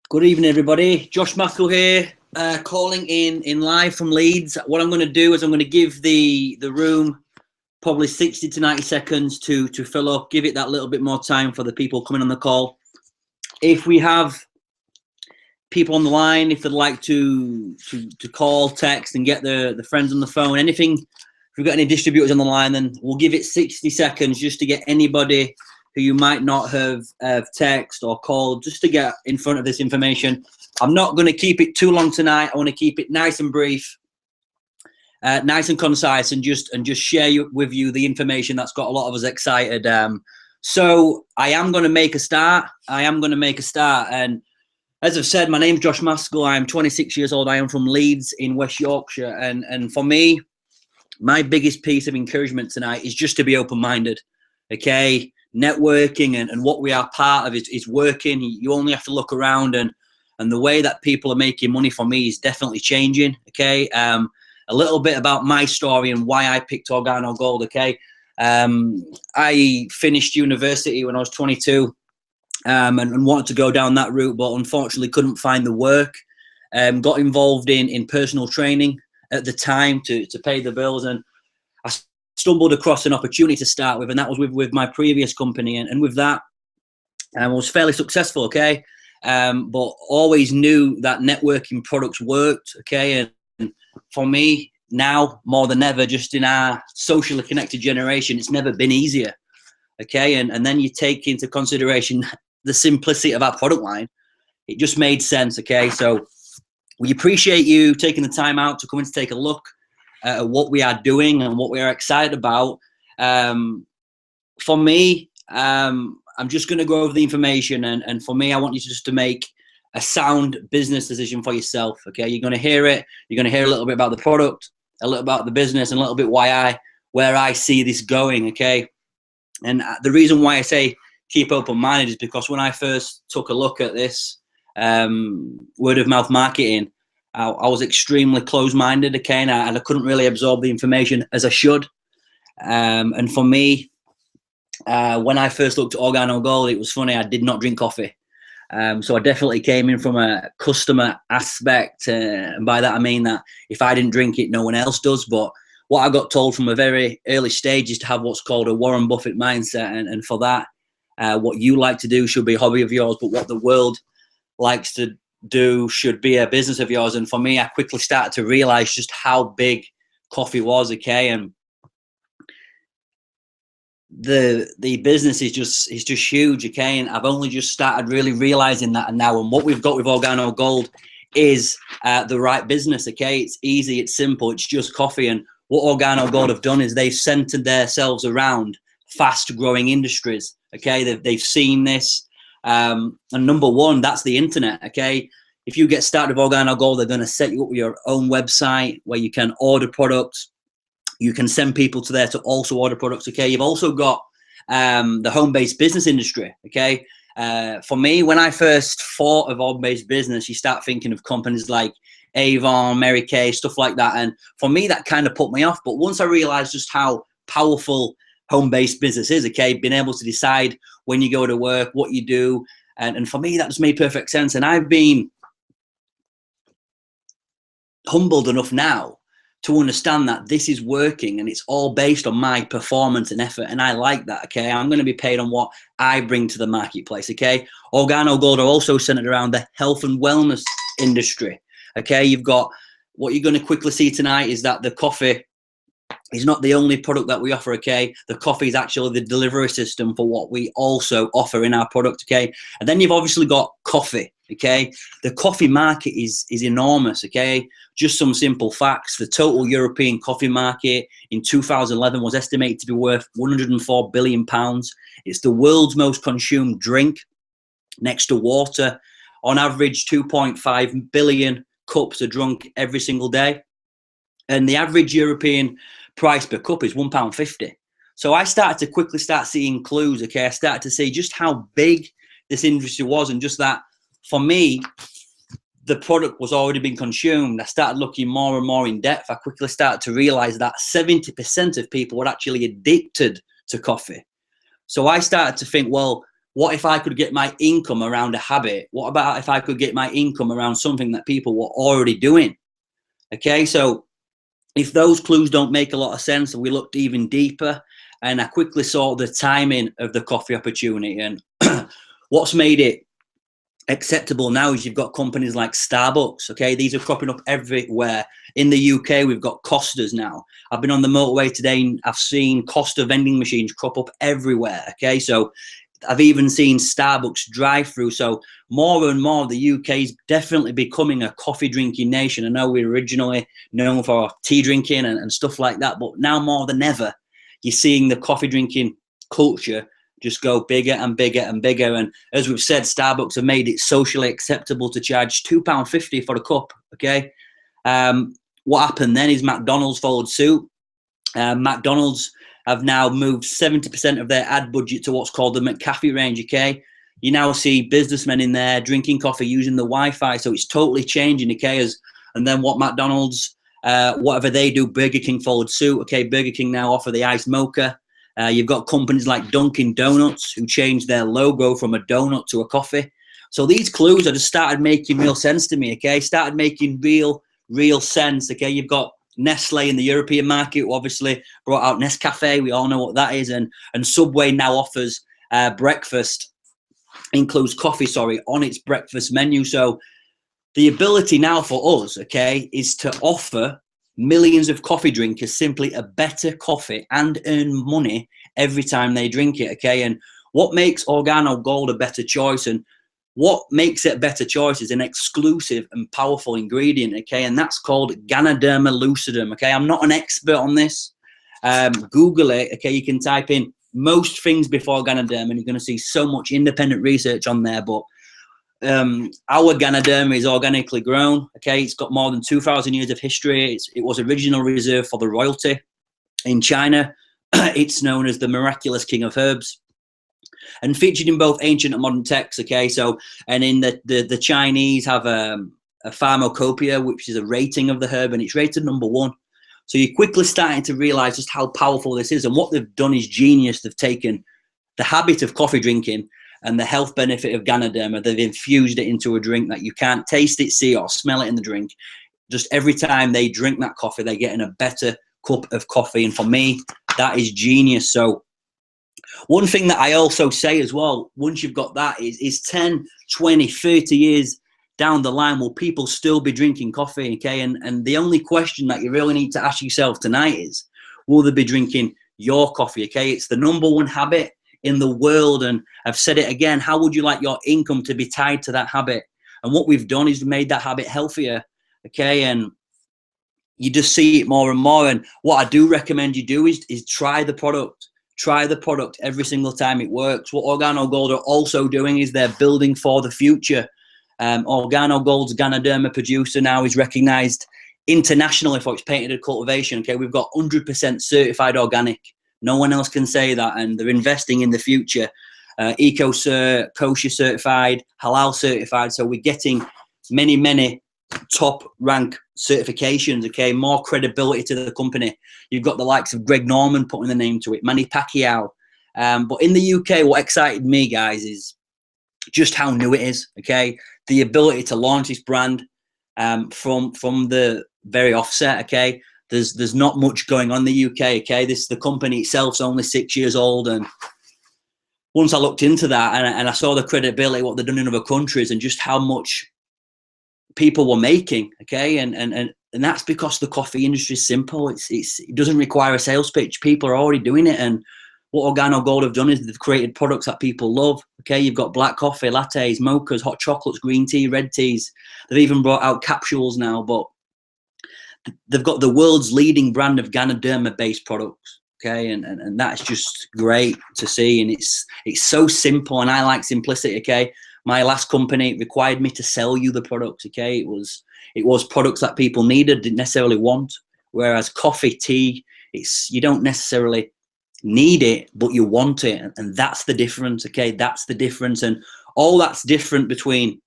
Good evening, everybody. Josh Maskell here, calling in live from Leeds. What I'm going to do is I'm going to give the room probably 60 to 90 seconds to fill up, give it that little bit more time for the people coming on the call. If we have people on the line, if they'd like to call, text, and get the friends on the phone, anything, if we've got any distributors on the line, then we'll give it 60 seconds just to get anybody who you might not have text or called, just to get in front of this information. I'm not going to keep it too long tonight. I want to keep it nice and brief, nice and concise, and just share with you the information that's got a lot of us excited. So I am going to make a start. And as I've said, my name's Josh Maskell. I'm 26 years old. I am from Leeds in West Yorkshire. And for me, my biggest piece of encouragement tonight is just to be open-minded, okay? Networking and what we are part of is working. You only have to look around, and the way that people are making money for me is definitely changing, okay? A little bit about my story and why I picked Organo Gold, okay? I finished university when I was 22 and wanted to go down that route, but unfortunately couldn't find the work. Got involved in personal training at the time to pay the bills, and I stumbled across an opportunity to start with, and that was with my previous company, and with that I was fairly successful, okay? But always knew that networking products worked, okay? And for me now, more than ever, just in our socially connected generation, it's never been easier, okay? And then you take into consideration the simplicity of our product line. It just made sense, okay? So we appreciate you taking the time out to come in to take a look at what we are doing and what we are excited about. For me, I'm just going to go over the information, and for me, I want you to make a sound business decision for yourself, okay? You're going to hear it. You're going to hear a little bit about the product, a little about the business, and a little bit where I see this going, okay? And the reason why I say keep open-minded is because when I first took a look at this word-of-mouth marketing, I was extremely closed-minded, okay, and I couldn't really absorb the information as I should. And for me, when I first looked at Organo Gold, it was funny, I did not drink coffee. So I definitely came in from a customer aspect, and by that I mean that if I didn't drink it, no one else does. But what I got told from a very early stage is to have what's called a Warren Buffett mindset, and for that, what you like to do should be a hobby of yours, but what the world likes to do should be a business of yours. And for me, I quickly started to realize just how big coffee was, okay? And the business is just huge, okay? And I've only just started really realizing that now. And what we've got with Organo Gold is the right business, okay? It's easy, it's simple, it's just coffee. And what Organo Gold have done is they've centered themselves around fast growing industries, okay? They've seen this. And number one, that's the internet, okay? If you get started with Organo Gold, they're going to set you up with your own website where you can order products. You can send people to there to also order products, okay? You've also got the home-based business industry, okay? For me, when I first thought of home-based business, you start thinking of companies like Avon, Mary Kay, stuff like that. And for me, that kind of put me off. But once I realized just how powerful home-based business is, okay, being able to decide when you go to work, what you do, and for me, that just made perfect sense. And I've been humbled enough now to understand that this is working, and it's all based on my performance and effort, and I like that, okay? I'm going to be paid on what I bring to the marketplace, okay? Organo Gold are also centered around the health and wellness industry, okay? You've got, what you're going to quickly see tonight is that the coffee is not the only product that we offer, okay? The coffee is actually the delivery system for what we also offer in our product, okay? And then you've obviously got coffee, okay? The coffee market is enormous, okay? Just some simple facts. The total European coffee market in 2011 was estimated to be worth £104 billion. It's the world's most consumed drink next to water. On average, 2.5 billion cups are drunk every single day. And the average European price per cup is £1.50. So I started to quickly start seeing clues, okay? I started to see just how big this industry was, and just that, for me, the product was already being consumed. I started looking more and more in depth. I quickly started to realize that 70% of people were actually addicted to coffee. So I started to think, well, what if I could get my income around a habit? What about if I could get my income around something that people were already doing? Okay, so if those clues don't make a lot of sense, we looked even deeper, and I quickly saw the timing of the coffee opportunity. And what's made it acceptable now is you've got companies like Starbucks. Okay, these are cropping up everywhere. In the UK, we've got Costas now. I've been on the motorway today and I've seen Costa vending machines crop up everywhere. Okay, so I've even seen Starbucks drive-through. So more and more, the UK is definitely becoming a coffee drinking nation. I know we're originally known for tea drinking and stuff like that, but now more than ever, you're seeing the coffee drinking culture just go bigger and bigger and bigger. And as we've said, Starbucks have made it socially acceptable to charge £2.50 for a cup. Okay, what happened then is McDonald's followed suit. McDonald's have now moved 70% of their ad budget to what's called the McCafe range. Okay, you now see businessmen in there drinking coffee using the Wi-Fi, so it's totally changing. Okay, and then what McDonald's, whatever they do, Burger King followed suit. Okay, Burger King now offer the iced mocha. You've got companies like Dunkin' Donuts who changed their logo from a donut to a coffee. So these clues have just started making real sense to me. Okay, started making real sense. Okay, you've got Nestle in the European market, who obviously brought out Nescafe. We all know what that is. And Subway now offers breakfast, includes coffee, on its breakfast menu. So the ability now for us, okay, is to offer millions of coffee drinkers simply a better coffee and earn money every time they drink it. Okay, and what makes Organo Gold a better choice, and what makes it a better choice, is an exclusive and powerful ingredient. Okay, and that's called Ganoderma lucidum. Okay, I'm not an expert on this. Google it. Okay, you can type in most things before Ganoderma and you're going to see so much independent research on there. But our Ganoderma is organically grown. Okay, it's got more than 2,000 years of history. It was originally reserved for the royalty in China. It's known as the miraculous king of herbs, and featured in both ancient and modern texts. Okay, so and in the Chinese have a pharmacopoeia, which is a rating of the herb, and it's rated #1. So you're quickly starting to realize just how powerful this is, and what they've done is genius. They've taken the habit of coffee drinking and the health benefit of Ganoderma, they've infused it into a drink that you can't taste it, see, or smell it in the drink. Just every time they drink that coffee, they're getting a better cup of coffee. And for me, that is genius. So one thing that I also say as well, once you've got that, is 10, 20, 30 years down the line, will people still be drinking coffee? Okay, and the only question that you really need to ask yourself tonight is, will they be drinking your coffee? Okay, it's the #1 habit in the world, and I've said it again, how would you like your income to be tied to that habit? And what we've done is made that habit healthier. Okay, and you just see it more and more. And what I do recommend you do is try the product. Try the product every single time it works. What Organo Gold are also doing is they're building for the future. Organo Gold's Ganoderma producer now is recognized internationally for its patented cultivation. Okay, we've got 100% certified organic. No one else can say that, and they're investing in the future. EcoCert, kosher certified, halal certified. So we're getting many top rank certifications. Okay, more credibility to the company. You've got the likes of Greg Norman putting the name to it, Manny Pacquiao. But in the UK, what excited me, guys, is just how new it is. Okay, the ability to launch this brand from the very offset. Okay, there's not much going on in the UK. Okay, the company itself's only 6 years old, and once I looked into that and I saw the credibility, what they've done in other countries, and just how much people were making. Okay, and that's because the coffee industry is simple. It doesn't require a sales pitch. People are already doing it, and what Organo Gold have done is they've created products that people love. Okay, you've got black coffee, lattes, mochas, hot chocolates, green tea, red teas. They've even brought out capsules now, but they've got the world's leading brand of Ganoderma-based products. Okay, and that's just great to see, and it's so simple, and I like simplicity. Okay, my last company required me to sell you the products. Okay, it was products that people needed, didn't necessarily want. Whereas coffee, tea, you don't necessarily need it, but you want it, and that's the difference. Okay, that's the difference, and all that's different between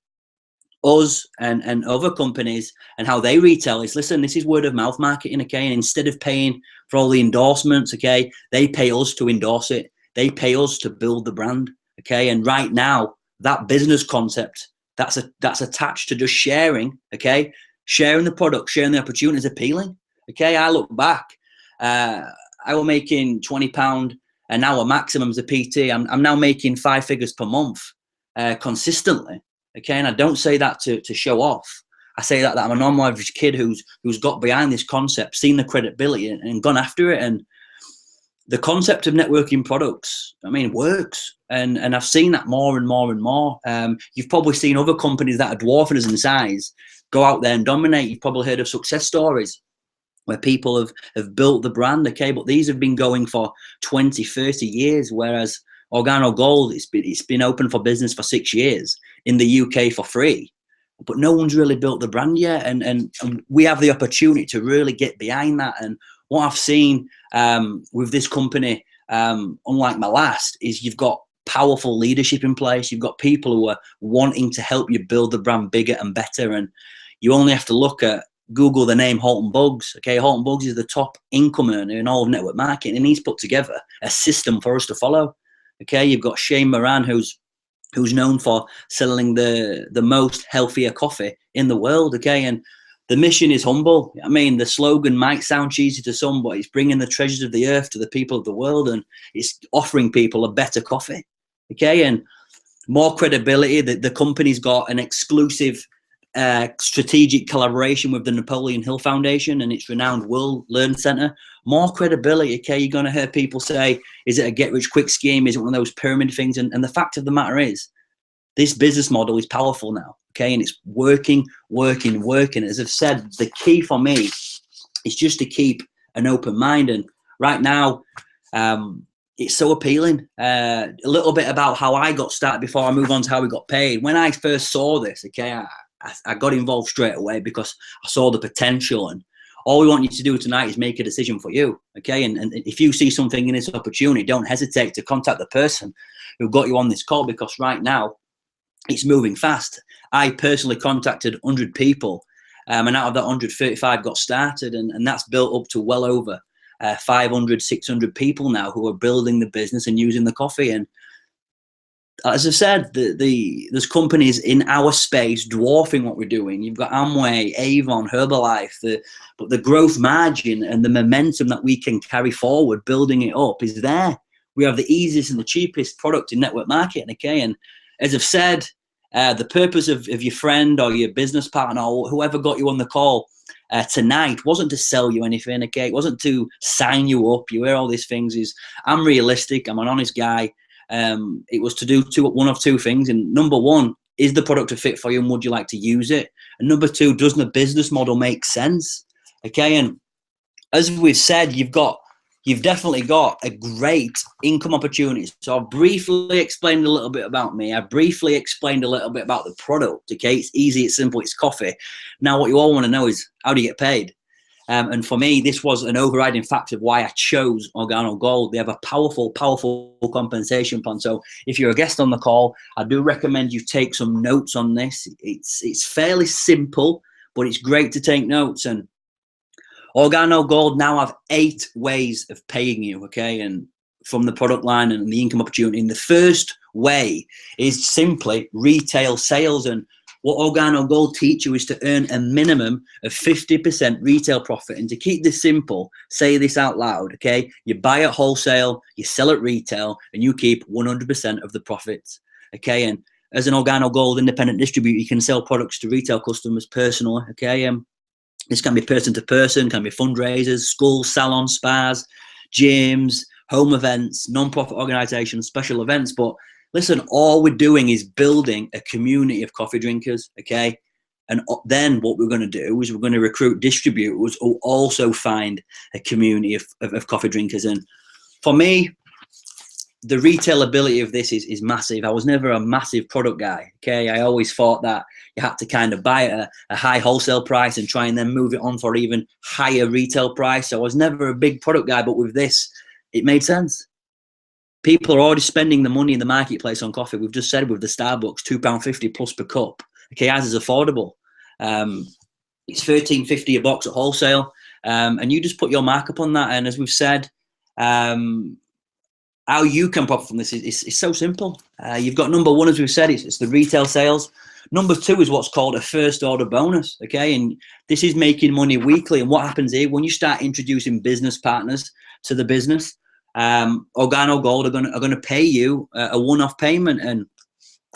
us and other companies and how they retail is, listen, this is word of mouth marketing. Okay, and instead of paying for all the endorsements, okay, they pay us to endorse it. They pay us to build the brand. Okay, and right now that business concept that's attached to just sharing. Okay, sharing the product, sharing the opportunity is appealing. Okay, I look back, I was making £20 an hour maximum as a PT. I'm now making 5 figures per month consistently. Okay, and I don't say that to show off. I say that I'm a normal average kid who's got behind this concept, seen the credibility, and gone after it. And the concept of networking products, I mean, works. And I've seen that more and more and more. You've probably seen other companies that are dwarfing us in size go out there and dominate. You've probably heard of success stories where people have built the brand, okay, but these have been going for 20, 30 years, whereas Organo Gold, it's been open for business for 6 years in the UK for free, but no one's really built the brand yet, and we have the opportunity to really get behind that. And what I've seen with this company, unlike my last, is you've got powerful leadership in place. You've got people who are wanting to help you build the brand bigger and better, and you only have to look at Google the name Halton Buggs. Okay, Halton Buggs is the top income earner in all of network marketing, and he's put together a system for us to follow. Okay, you've got Shane Moran, who's known for selling the most healthier coffee in the world. Okay, and the mission is humble. I mean, the slogan might sound cheesy to some, but it's bringing the treasures of the earth to the people of the world, and it's offering people a better coffee. Okay, and more credibility. The company's got an exclusive strategic collaboration with the Napoleon Hill Foundation and its renowned World Learn Center. More credibility. Okay, you're going to hear people say, is it a get-rich-quick scheme? Is it one of those pyramid things? And the fact of the matter is, this business model is powerful now. Okay, and it's working. As I've said, the key for me is just to keep an open mind. And right now, it's so appealing. A little bit about how I got started before I move on to how we got paid. When I first saw this, okay, I got involved straight away because I saw the potential, and all we want you to do tonight is make a decision for you. Okay, and if you see something in this opportunity, don't hesitate to contact the person who got you on this call, because right now it's moving fast. I personally contacted 100 people, and out of that 135 got started, and that's built up to well over 500, 600 people now who are building the business and using the coffee. And as I've said, there's companies in our space dwarfing what we're doing. You've got Amway, Avon, Herbalife, but the growth margin and the momentum that we can carry forward, building it up, is there. We have the easiest and the cheapest product in network marketing, okay? And as I've said, the purpose of your friend or your business partner or whoever got you on the call tonight wasn't to sell you anything, okay? It wasn't to sign you up. You hear all these things. I'm realistic. I'm an honest guy. It was to do one of two things. And number one, is the product a fit for you and would you like to use it? And number two, doesn't the business model make sense? Okay, and as we've said, you've definitely got a great income opportunity. So I've briefly explained a little bit about me. I briefly explained a little bit about the product. Okay, it's easy, it's simple, it's coffee. Now what you all want to know is, how do you get paid? And for me, this was an overriding factor of why I chose Organo Gold. They have a powerful compensation plan. So if you're a guest on the call, I do recommend you take some notes on this. It's fairly simple, but it's great to take notes. And Organo Gold now have 8 ways of paying you, okay, and from the product line and the income opportunity. And the first way is simply retail sales. And what Organo Gold teach you is to earn a minimum of 50% retail profit. And to keep this simple, say this out loud, okay? You buy at wholesale, you sell at retail, and you keep 100% of the profits, okay? And as an Organo Gold independent distributor, you can sell products to retail customers personally, okay? This can be person to person, can be fundraisers, schools, salons, spas, gyms, home events, non-profit organizations, special events. But listen, all we're doing is building a community of coffee drinkers, okay? And then what we're going to do is we're going to recruit distributors who also find a community of coffee drinkers. And for me, the retail ability of this is massive. I was never a massive product guy, okay? I always thought that you had to kind of buy at a high wholesale price and try and then move it on for even higher retail price. So I was never a big product guy, but with this, it made sense. People are already spending the money in the marketplace on coffee. We've just said with the Starbucks, £2.50 plus per cup. Okay, ours is affordable. It's $13.50 a box at wholesale, and you just put your markup on that. And as we've said, how you can profit from this is so simple. You've got number one, as we've said, it's the retail sales. Number two is what's called a first order bonus. Okay. And this is making money weekly. And what happens here when you start introducing business partners to the business, OrganoGold are going to pay you a one-off payment, and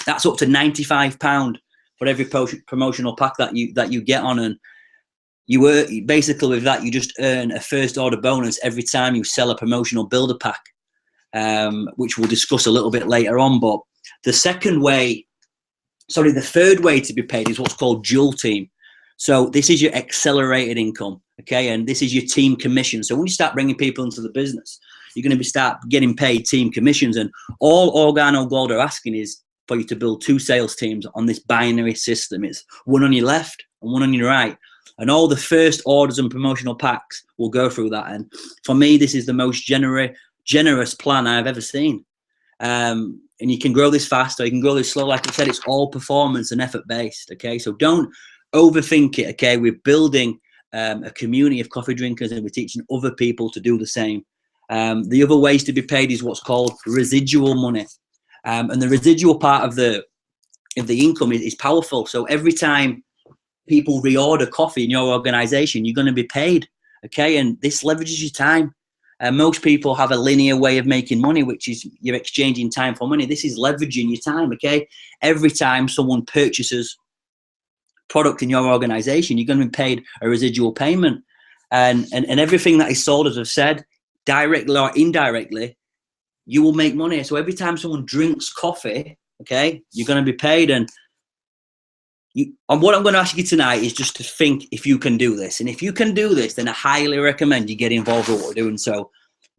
that's up to £95 for every promotional pack that you get on. And you basically with that, you just earn a first order bonus every time you sell a promotional builder pack, which we'll discuss a little bit later on. But the third way to be paid is what's called dual team. So this is your accelerated income, okay? And this is your team commission. So when you start bringing people into the business, you're going to start getting paid team commissions. And all OrganoGold are asking is for you to build 2 sales teams on this binary system. It's one on your left and one on your right. And all the first orders and promotional packs will go through that. And for me, this is the most generous plan I've ever seen. And you can grow this fast or you can grow this slow. Like I said, it's all performance and effort based. Okay, so don't overthink it. Okay, we're building a community of coffee drinkers, and we're teaching other people to do the same. The other ways to be paid is what's called residual money, and the residual part of the income is powerful. So every time people reorder coffee in your organization, you're going to be paid. Okay, and this leverages your time. Most people have a linear way of making money, which is you're exchanging time for money. This is leveraging your time, okay? Every time someone purchases product in your organization, you're going to be paid a residual payment. And everything that is sold, as I've said, directly or indirectly, you will make money. So every time someone drinks coffee, okay, you're going to be paid. And what I'm going to ask you tonight is just to think if you can do this. And if you can do this, then I highly recommend you get involved with what we're doing. So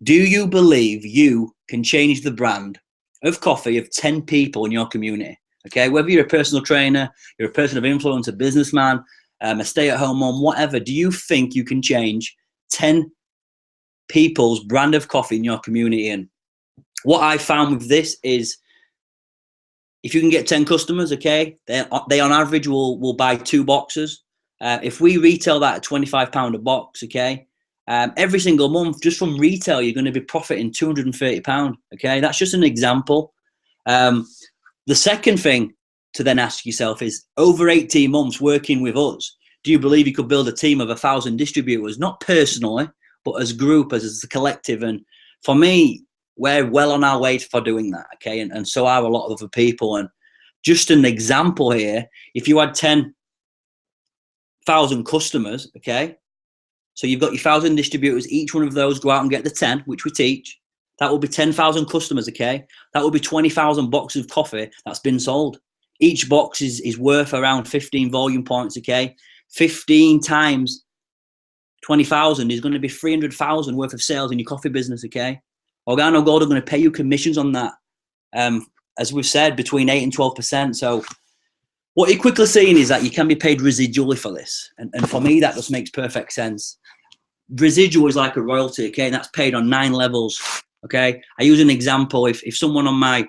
do you believe you can change the brand of coffee of 10 people in your community? Okay, whether you're a personal trainer, you're a person of influence, a businessman, a stay-at-home mom, whatever, do you think you can change 10 people's brand of coffee in your community? And what I found with this is, if you can get 10 customers, okay, they on average will buy 2 boxes. If we retail that at £25 a box, okay, every single month, just from retail, you're going to be profiting £230, okay? That's just an example. The second thing to then ask yourself is, over 18 months working with us, do you believe you could build a team of 1,000 distributors, not personally, but as a group, as a collective? And for me, we're well on our way for doing that, okay? And so are a lot of other people. And just an example here, if you had 10,000 customers, okay? So you've got your 1,000 distributors, each one of those go out and get the 10, which we teach. That will be 10,000 customers, okay? That will be 20,000 boxes of coffee that's been sold. Each box is worth around 15 volume points, okay? 15 times 20,000 is going to be 300,000 worth of sales in your coffee business, okay? OrganoGold are going to pay you commissions on that, as we've said, between 8 and 12%. So what you're quickly seeing is that you can be paid residually for this. And for me, that just makes perfect sense. Residual is like a royalty, okay? And that's paid on 9 levels, okay? I use an example. If someone on my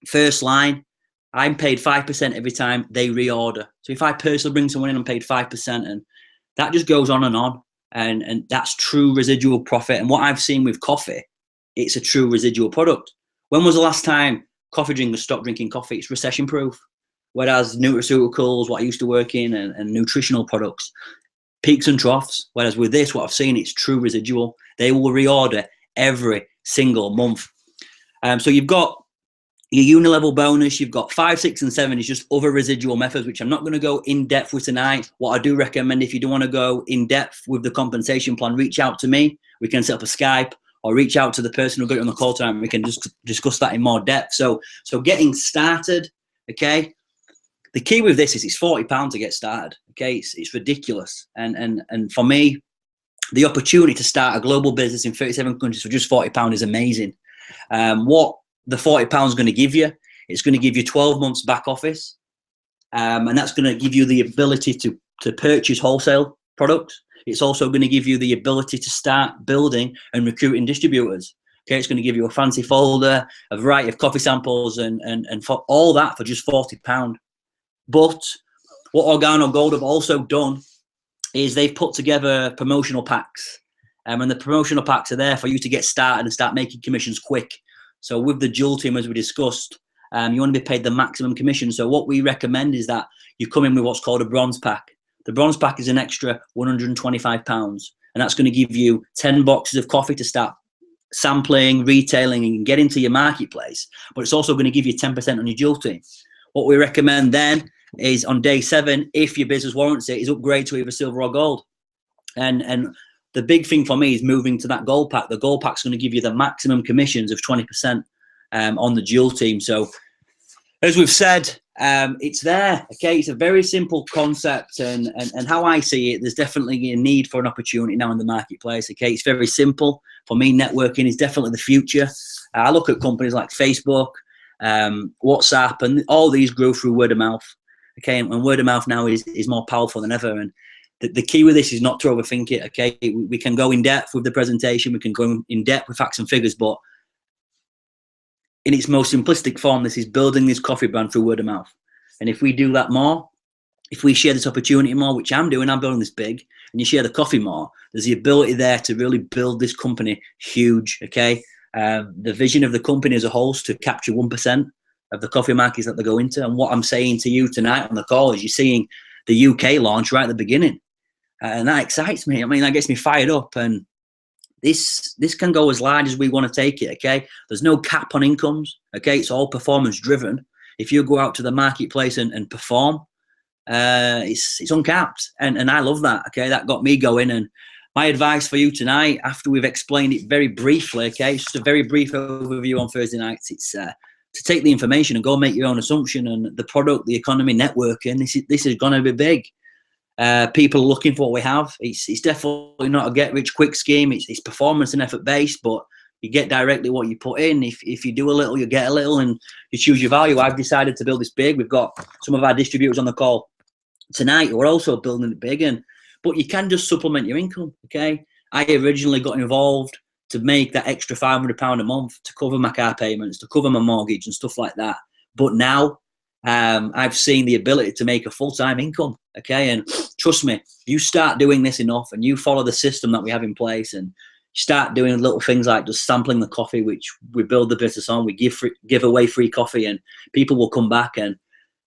first line, I'm paid 5% every time they reorder. So if I personally bring someone in, I'm paid 5%. And that just goes on. And that's true residual profit. And what I've seen with coffee, it's a true residual product. When was the last time coffee drinkers stopped drinking coffee? It's recession proof. Whereas nutraceuticals, what I used to work in, and nutritional products, peaks and troughs. Whereas with this, what I've seen, it's true residual. They will reorder every single month. So you've got your unilevel bonus, you've got 5, 6, and 7 is just other residual methods, which I'm not going to go in depth with tonight. What I do recommend, if you do want to go in depth with the compensation plan, reach out to me. We can set up a Skype, or reach out to the person who got you on the call tonight, and we can just discuss that in more depth. So getting started, okay? The key with this is it's £40 to get started, okay? It's ridiculous. And for me, the opportunity to start a global business in 37 countries for just £40 is amazing. What the £40 is going to give you, it's going to give you 12 months back office, and that's going to give you the ability to purchase wholesale products. It's also going to give you the ability to start building and recruiting distributors. Okay, it's going to give you a fancy folder, a variety of coffee samples, and for all that for just £40. But what OrganoGold have also done is they've put together promotional packs, and the promotional packs are there for you to get started and start making commissions quick. So with the Joule team, as we discussed, you want to be paid the maximum commission. So what we recommend is that you come in with what's called a bronze pack. The bronze pack is an extra £125, and that's going to give you 10 boxes of coffee to start sampling, retailing, and get into your marketplace. But it's also going to give you 10% on your Joule team. What we recommend then is on day 7, if your business warrants it, is upgrade to either silver or gold. And the big thing for me is moving to that gold pack. The gold pack's going to give you the maximum commissions of 20% on the Joule team. So as we've said, it's there. Okay, it's a very simple concept, and how I see it, there's definitely a need for an opportunity now in the marketplace. Okay, it's very simple for me. Networking is definitely the future. I look at companies like Facebook, WhatsApp, and all these grow through word of mouth. Okay, and word of mouth now is more powerful than ever. And the key with this is not to overthink it. Okay, we can go in depth with the presentation, we can go in depth with facts and figures, but in its most simplistic form, this is building this coffee brand through word of mouth. And if we do that more, if we share this opportunity more, which I'm doing, I'm building this big, and you share the coffee more, there's the ability there to really build this company huge. Okay, the vision of the company as a whole is to capture 1% of the coffee markets that they go into. And what I'm saying to you tonight on the call is you're seeing the UK launch right at the beginning. And that excites me. I mean, that gets me fired up. And this can go as large as we want to take it, okay? There's no cap on incomes, okay? It's all performance driven. If you go out to the marketplace and perform, it's uncapped. And I love that, okay? That got me going. And my advice for you tonight, after we've explained it very briefly, okay? It's just a very brief overview on Thursday nights. It's to take the information and go make your own assumption. And the product, the economy, networking, this is going to be big. People are looking for what we have. It's definitely not a get-rich-quick scheme. It's performance and effort-based, but you get directly what you put in. If you do a little, you get a little, and you choose your value. I've decided to build this big. We've got some of our distributors on the call tonight who are also building it big, but you can just supplement your income, okay? I originally got involved to make that extra £500 a month to cover my car payments, to cover my mortgage and stuff like that. But now I've seen the ability to make a full-time income, okay? And trust me, you start doing this enough and you follow the system that we have in place and start doing little things like just sampling the coffee, which we build the business on. We give away free coffee and people will come back. And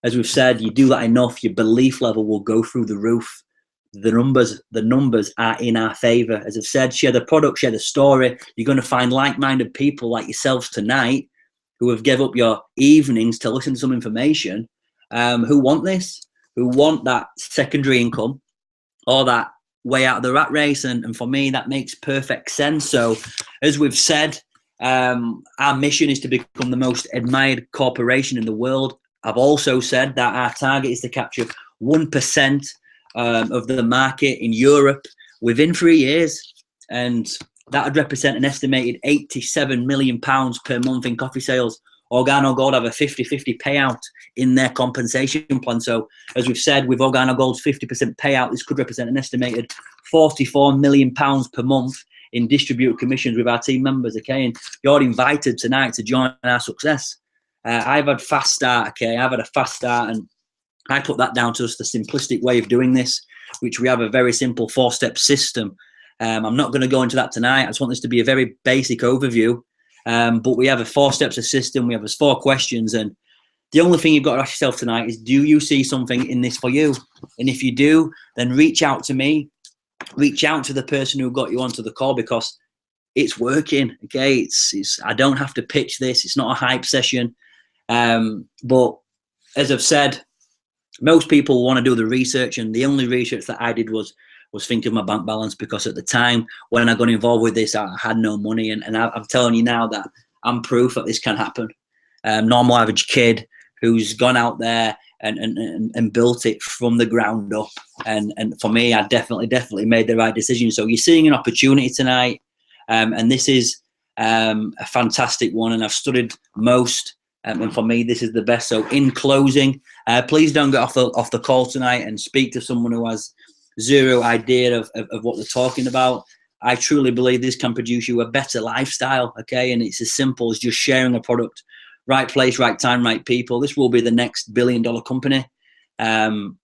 as we've said, you do that enough, your belief level will go through the roof. The numbers are in our favor. As I've said, share the product, share the story. You're going to find like-minded people like yourselves tonight who have given up your evenings to listen to some information, who want this, who want that secondary income or that way out of the rat race. And for me, that makes perfect sense. So as we've said, our mission is to become the most admired corporation in the world. I've also said that our target is to capture 1% of the market in Europe within 3 years. And that would represent an estimated £87 million per month in coffee sales. Organo Gold have a 50-50 payout in their compensation plan. So as we've said, with Organo Gold's 50% payout, this could represent an estimated £44 million per month in distributor commissions with our team members, okay? And you're invited tonight to join our success. I've had fast start, okay? I've had a fast start, and I put that down to just the simplistic way of doing this, which we have a very simple 4-step system. I'm not going to go into that tonight. I just want this to be a very basic overview. But we have a 4 steps of system. We have 4 questions. And the only thing you've got to ask yourself tonight is, do you see something in this for you? And if you do, then reach out to me. Reach out to the person who got you onto the call, because it's working, okay? I don't have to pitch this. It's not a hype session. But as I've said, most people want to do the research, and the only research that I did was think of my bank balance, because at the time when I got involved with this, I had no money. And I'm telling you now that I'm proof that this can happen. Normal average kid who's gone out there and built it from the ground up. And for me, I definitely made the right decision. So you're seeing an opportunity tonight. And this is a fantastic one. And I've studied most. And for me, this is the best. So in closing, please don't get off the call tonight and speak to someone who has zero idea of what they're talking about. I truly believe this can produce you a better lifestyle, okay? And it's as simple as just sharing a product. Right place, right time, right people. This will be the next billion-dollar company. My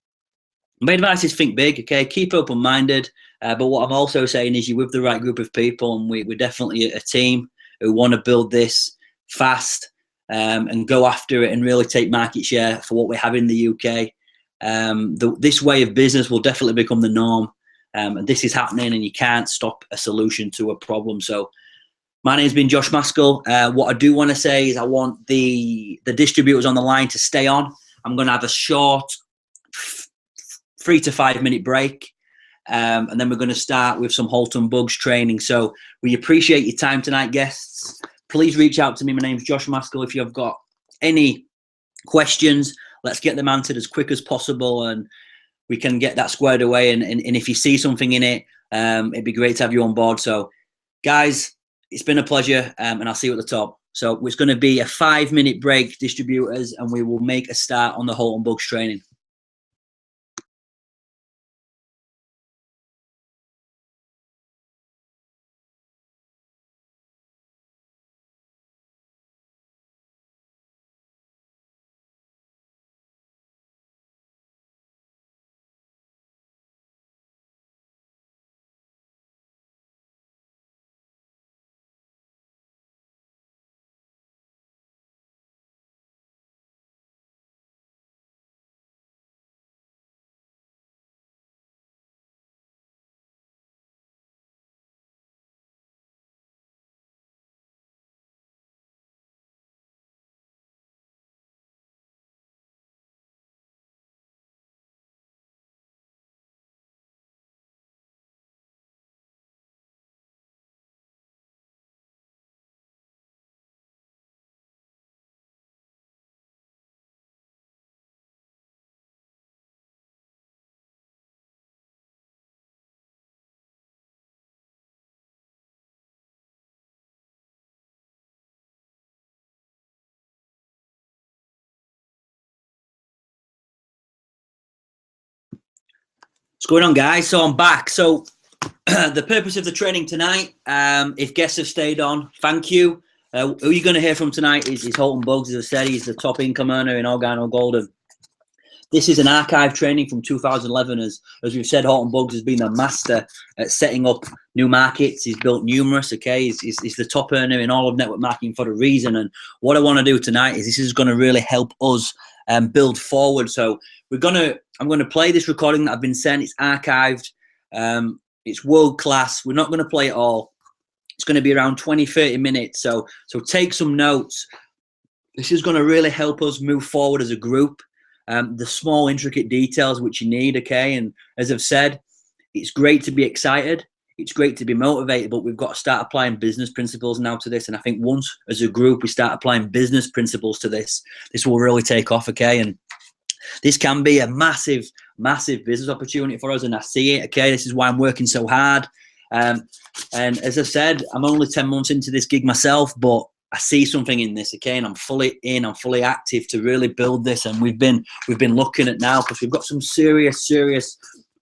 advice is think big, okay? Keep open-minded. But what I'm also saying is you're with the right group of people, and we're definitely a team who want to build this fast, and go after it and really take market share for what we have in the UK. This way of business will definitely become the norm, and this is happening, and you can't stop a solution to a problem. So my name's been Josh Maskell. What I do want to say is I want the distributors on the line to stay on. I'm going to have a short 3 to 5 minute break, and then we're going to start with some Halton Bugs training. So we appreciate your time tonight, guests. Please reach out to me. My name's Josh Maskell. If you've got any questions, let's get them answered as quick as possible, and we can get that squared away. And if you see something in it, it'd be great to have you on board. So, guys, it's been a pleasure, and I'll see you at the top. So it's going to be a 5 minute break, distributors, and we will make a start on the Halton Bugs training. What's going on, guys? So I'm back. So the purpose of the training tonight, if guests have stayed on, thank you. Who you're going to hear from tonight is Halton Bugs. As I said, he's the top income earner in Organo Golden. This is an archive training from 2011. As we've said, Halton Bugs has been a master at setting up new markets. He's built numerous, okay? He's the top earner in all of network marketing for a reason. And what I want to do tonight is this is going to really help us build forward. So I'm going to play this recording that I've been sent. It's archived. It's world class. We're not going to play it all. It's going to be around 20, 30 minutes. So take some notes. This is going to really help us move forward as a group. The small intricate details which you need, okay? And as I've said, it's great to be excited. It's great to be motivated, but we've got to start applying business principles now to this. And I think once as a group we start applying business principles to this, this will really take off, okay? And this can be a massive, massive business opportunity for us, and I see it, okay? This is why I'm working so hard. And as I said, I'm only 10 months into this gig myself, but I see something in this, okay? And I'm fully in, I'm fully active to really build this. And we've been looking at now, because we've got some serious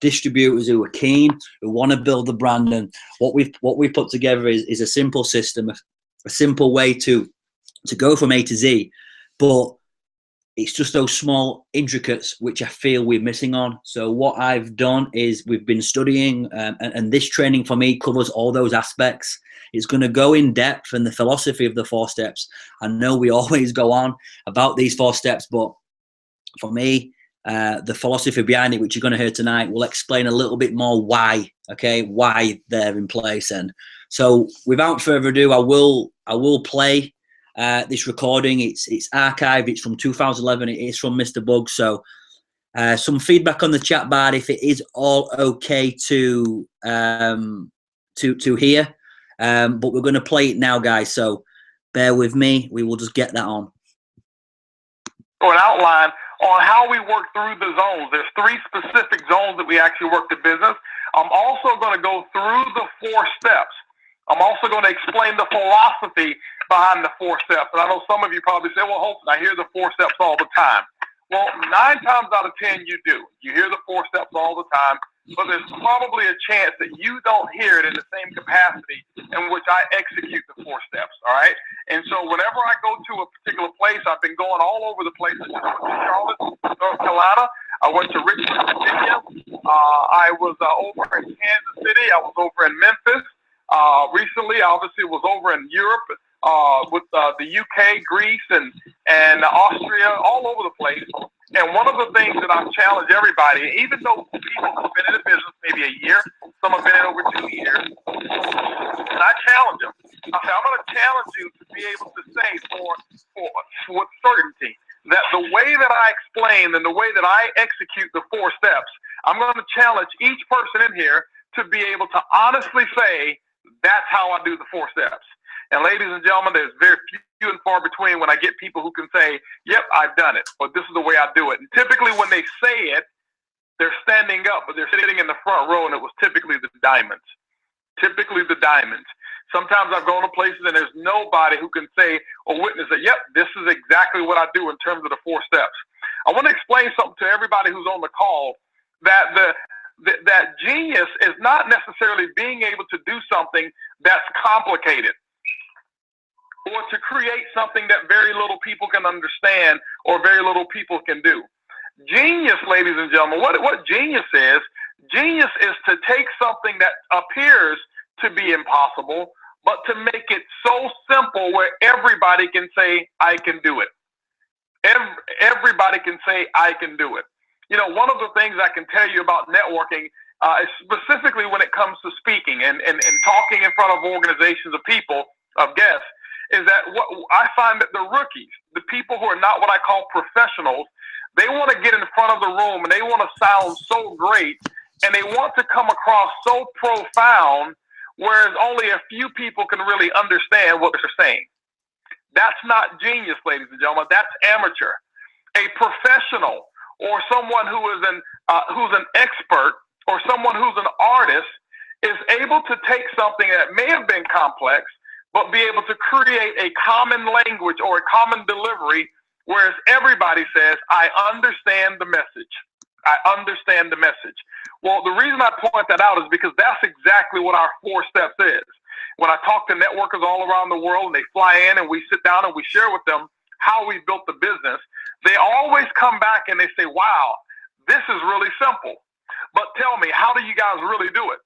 distributors who are keen, who want to build the brand. And what we've put together is a simple system, a simple way to go from A to Z. But it's just those small intricates which I feel we're missing on. So what I've done is we've been studying, and this training for me covers all those aspects. It's going to go in depth in the philosophy of the 4 steps. I know we always go on about these 4 steps, but for me, the philosophy behind it, which you're going to hear tonight, will explain a little bit more why, okay, why they're in place. And so without further ado, I will play this recording. It's archived. It's from 2011. It is from Mr. Bugs. So some feedback on the chat bar if it is all okay to hear. But we're going to play it now, guys. So bear with me. We will just get that on. An outline on how we work through the zones. There's 3 specific zones that we actually work the business. I'm also going to go through the 4 steps. I'm also going to explain the philosophy behind the 4 steps. And I know some of you probably say, well, Holton, I hear the 4 steps all the time. Well, 9 times out of 10, you do. You hear the 4 steps all the time, but there's probably a chance that you don't hear it in the same capacity in which I execute the 4 steps, all right? And so whenever I go to a particular place, I've been going all over the place. I went to Charlotte, North Carolina. I went to Richmond, Virginia. I was over in Kansas City. I was over in Memphis. Recently, I obviously was over in Europe with the UK, Greece, and Austria, all over the place. And one of the things that I challenge everybody, even though people have been in the business maybe a year, some have been in over 2 years, and I challenge them. I say, I'm going to challenge you to be able to say with certainty that the way that I explain and the way that I execute the 4 steps, I'm going to challenge each person in here to be able to honestly say, that's how I do the 4 steps. And ladies and gentlemen, there's very few and far between when I get people who can say, yep, I've done it, or this is the way I do it. And typically when they say it, they're standing up, but they're sitting in the front row, and it was typically the diamonds. Typically the diamonds. Sometimes I've gone to places and there's nobody who can say or witness that, yep, this is exactly what I do in terms of the 4 steps. I want to explain something to everybody who's on the call, that that genius is not necessarily being able to do something that's complicated, or to create something that very little people can understand or very little people can do. Genius, ladies and gentlemen, what genius is to take something that appears to be impossible, but to make it so simple where everybody can say, I can do it. Everybody can say, I can do it. You know, one of the things I can tell you about networking, specifically when it comes to speaking and talking in front of organizations of people, of guests, is that what I find that the rookies, the people who are not what I call professionals, they want to get in front of the room and they want to sound so great and they want to come across so profound, whereas only a few people can really understand what they're saying. That's not genius, ladies and gentlemen. That's amateur. A professional, or someone who's an expert, or someone who's an artist, is able to take something that may have been complex, but be able to create a common language or a common delivery, whereas everybody says, I understand the message. I understand the message. Well, the reason I point that out is because that's exactly what our 4 steps is. When I talk to networkers all around the world and they fly in and we sit down and we share with them how we built the business, they always come back and they say, wow, this is really simple. But tell me, how do you guys really do it?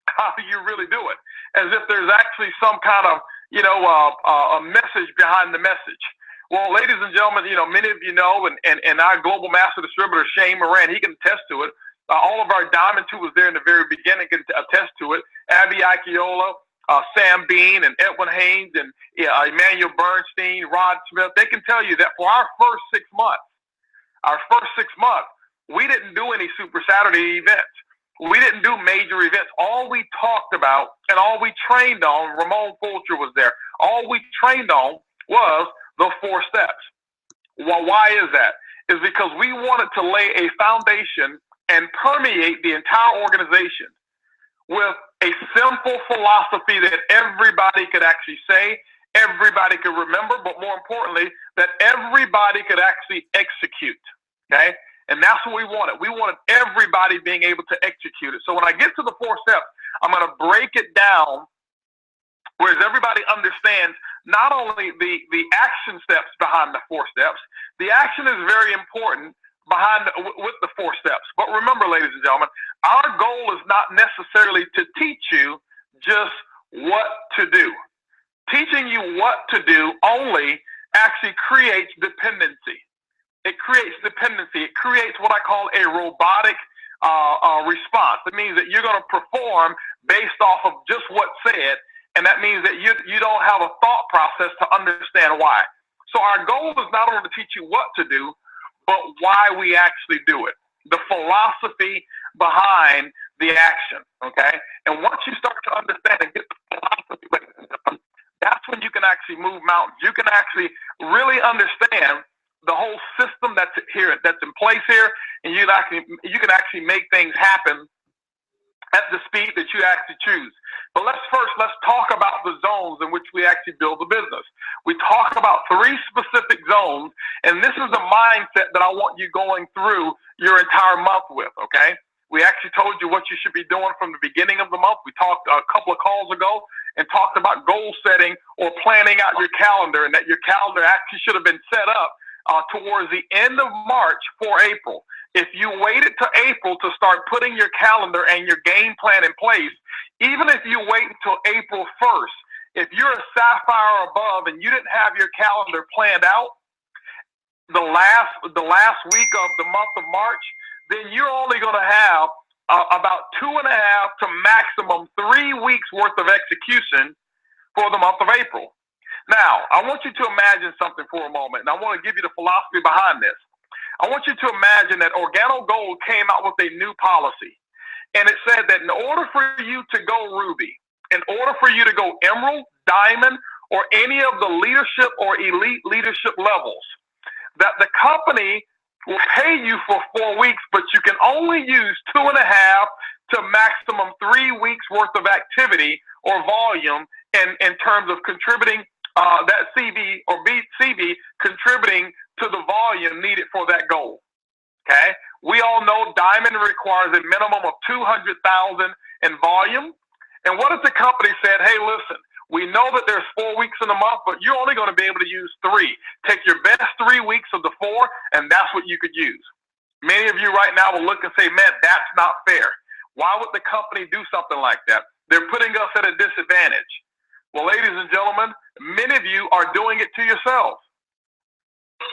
How do you really do it? As if there's actually some kind of, a message behind the message. Well, ladies and gentlemen, many of you know, and our global master distributor, Shane Moran, he can attest to it. All of our diamonds who was there in the very beginning can attest to it. Abby Akiola, Sam Bean, and Edwin Haynes, and Emmanuel Bernstein, Rod Smith, they can tell you that for our first 6 months, we didn't do any Super Saturday events. We didn't do major events. All we talked about and all we trained on, Ramon Fulcher was there, all we trained on was the 4 steps. Well, why is that? Is because we wanted to lay a foundation and permeate the entire organization with a simple philosophy that everybody could actually say, everybody could remember, but more importantly, that everybody could actually execute, okay? And that's what we wanted. We wanted everybody being able to execute it. So when I get to the 4 steps, I'm going to break it down, whereas everybody understands not only the action steps behind the 4 steps. The action is very important with the 4 steps. But remember, ladies and gentlemen, our goal is not necessarily to teach you just what to do. Teaching you what to do only actually creates dependency. It creates dependency. It creates what I call a robotic response. It means that you're going to perform based off of just what's said, and that means that you don't have a thought process to understand why. So our goal is not only to teach you what to do, but why we actually do it. The philosophy behind the action, okay? And once you start to understand and get the philosophy, that's when you can actually move mountains. You can actually really understand the whole system that's here, that's in place here, and you can actually make things happen at the speed that you actually choose. But let's talk about the zones in which we actually build the business. We talk about 3 specific zones, and this is the mindset that I want you going through your entire month with, okay? We actually told you what you should be doing from the beginning of the month. We talked a couple of calls ago and talked about goal setting or planning out your calendar, and that your calendar actually should have been set up towards the end of March for April. If you waited to April to start putting your calendar and your game plan in place, even if you wait until April 1st If you're a sapphire or above and you didn't have your calendar planned out the last week of the month of March, then you're only going to have about 2.5 to maximum 3 weeks worth of execution for the month of April. Now, I want you to imagine something for a moment, and I want to give you the philosophy behind this. I want you to imagine that OrganoGold came out with a new policy, and it said that in order for you to go Ruby, in order for you to go Emerald, Diamond, or any of the leadership or elite leadership levels, that the company will pay you for 4 weeks, but you can only use 2.5 to maximum 3 weeks worth of activity or volume in terms of contributing that CV or BCV contributing to the volume needed for that goal. Okay, we all know Diamond requires a minimum of 200,000 in volume. And what if the company said, hey, listen, we know that there's 4 weeks in a month, but you're only going to be able to use 3. Take your best 3 weeks of the 4, and that's what you could use. Many of you right now will look and say, man, that's not fair. Why would the company do something like that? They're putting us at a disadvantage. Well, ladies and gentlemen, many of you are doing it to yourselves.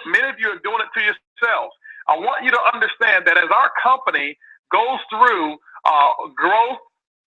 Many of you are doing it to yourselves. I want you to understand that as our company goes through growth,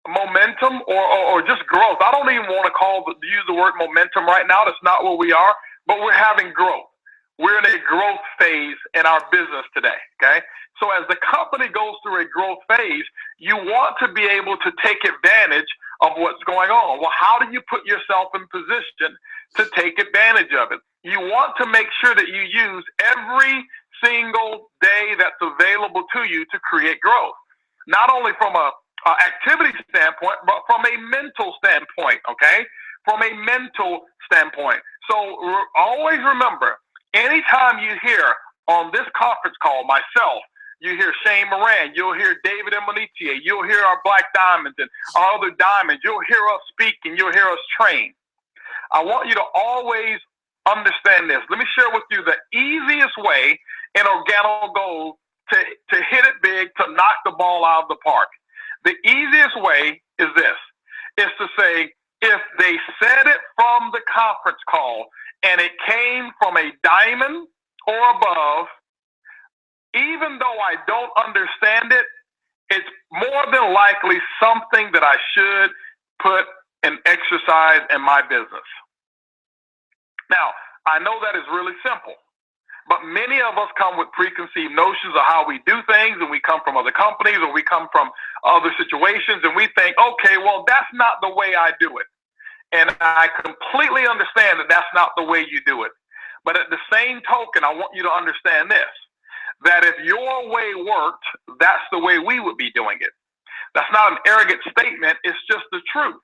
momentum, or just growth. I don't even want to use the word momentum right now. That's not where we are, but we're having growth. We're in a growth phase in our business today, okay? So as the company goes through a growth phase, you want to be able to take advantage of what's going on. Well, how do you put yourself in position to take advantage of it? You want to make sure that you use every single day that's available to you to create growth, not only from a activity standpoint, but from a mental standpoint, okay? From a mental standpoint. So always remember, anytime you hear on this conference call, myself, you hear Shane Moran, you'll hear David Emanitier, you'll hear our Black Diamonds and our other diamonds, you'll hear us speak and you'll hear us train. I want you to always understand this. Let me share with you the easiest way in OrganoGold to hit it big, to knock the ball out of the park. The easiest way is this, is to say, if they said it from the conference call and it came from a diamond or above, even though I don't understand it, it's more than likely something that I should put and exercise in my business. Now, I know that is really simple. But many of us come with preconceived notions of how we do things, and we come from other companies or we come from other situations, and we think, okay, well, that's not the way I do it. And I completely understand that that's not the way you do it. But at the same token, I want you to understand this, that if your way worked, that's the way we would be doing it. That's not an arrogant statement. It's just the truth.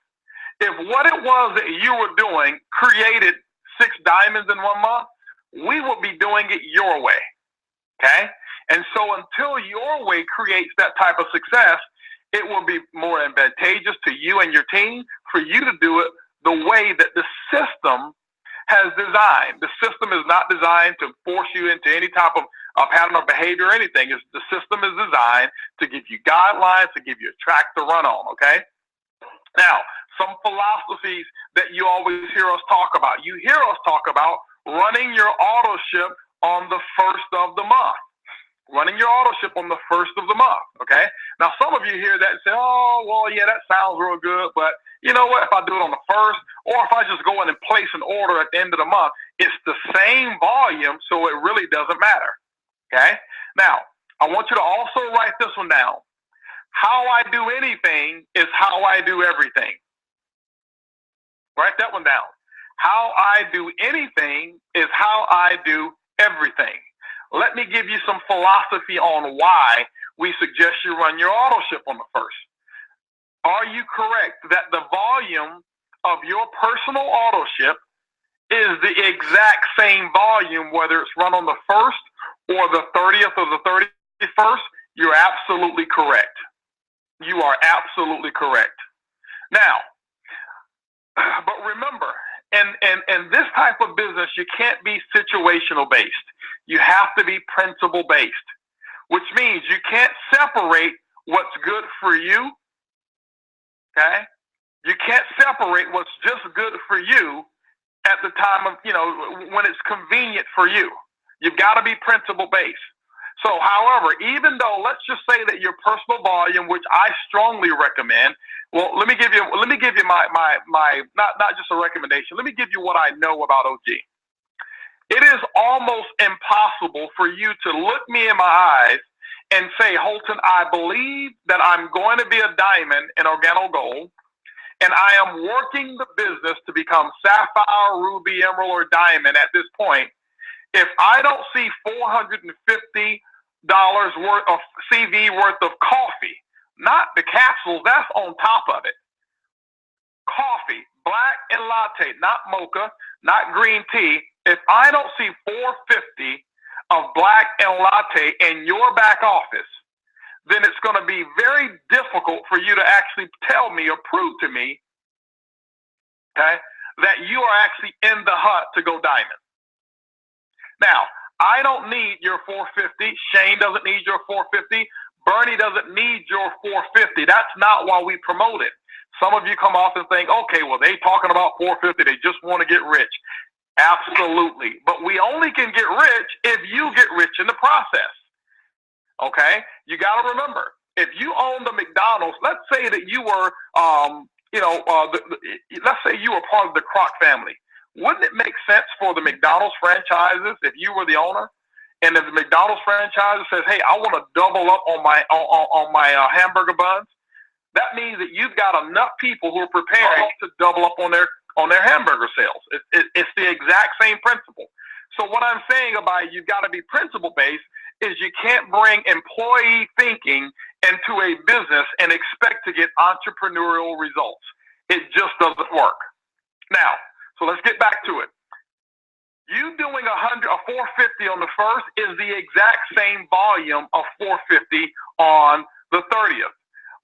If what it was that you were doing created 6 diamonds in 1 month, we will be doing it your way, okay? And so until your way creates that type of success, it will be more advantageous to you and your team for you to do it the way that the system has designed. The system is not designed to force you into any type of pattern or behavior or anything. The system is designed to give you guidelines, to give you a track to run on, okay? Now, some philosophies that you always hear us talk about. You hear us talk about running your auto ship on the 1st of the month. Running your auto ship on the 1st of the month, okay? Now, some of you hear that and say, oh, well, yeah, that sounds real good, but you know what? If I do it on the 1st, or if I just go in and place an order at the end of the month, it's the same volume, so it really doesn't matter, okay? Now, I want you to also write this one down. How I do anything is how I do everything. Write that one down. How I do anything is how I do everything. Let me give you some philosophy on why we suggest you run your auto ship on the 1st. Are you correct that the volume of your personal auto ship is the exact same volume, whether it's run on the 1st or the 30th or the 31st? You're absolutely correct. You are absolutely correct. Now, but remember, in this type of business, you can't be situational based. You have to be principle based, which means you can't separate what's good for you, okay? You can't separate what's just good for you at the time of, when it's convenient for you. You've got to be principle based. So, however, even though, let's just say that your personal volume, which I strongly recommend, well, let me give you my not just a recommendation. Let me give you what I know about OG. It is almost impossible for you to look me in my eyes and say, Holton, I believe that I'm going to be a diamond in Organogold, and I am working the business to become sapphire, ruby, emerald, or diamond at this point. If I don't see $450 worth of CV worth of coffee, not the capsules, that's on top of it. Coffee, black and latte, not mocha, not green tea. If I don't see $450 of black and latte in your back office, then it's going to be very difficult for you to actually tell me or prove to me, okay, that you are actually in the hunt to go diamond. Now, I don't need your 450. Shane doesn't need your 450. Bernie doesn't need your 450. That's not why we promote it. Some of you come off and think, okay, well, they talking about 450. They just want to get rich. Absolutely. But we only can get rich if you get rich in the process. Okay? You got to remember, if you own the McDonald's, let's say that you were, let's say you were part of the Kroc family. Wouldn't it make sense for the McDonald's franchises, if you were the owner, and if the McDonald's franchise says, hey, I want to double up on my hamburger buns, that means that you've got enough people who are preparing to double up on their hamburger sales. It's the exact same principle. So what I'm saying about you've got to be principle-based is you can't bring employee thinking into a business and expect to get entrepreneurial results. It just doesn't work. Now, so let's get back to it. You doing a 450 on the first is the exact same volume of 450 on the 30th.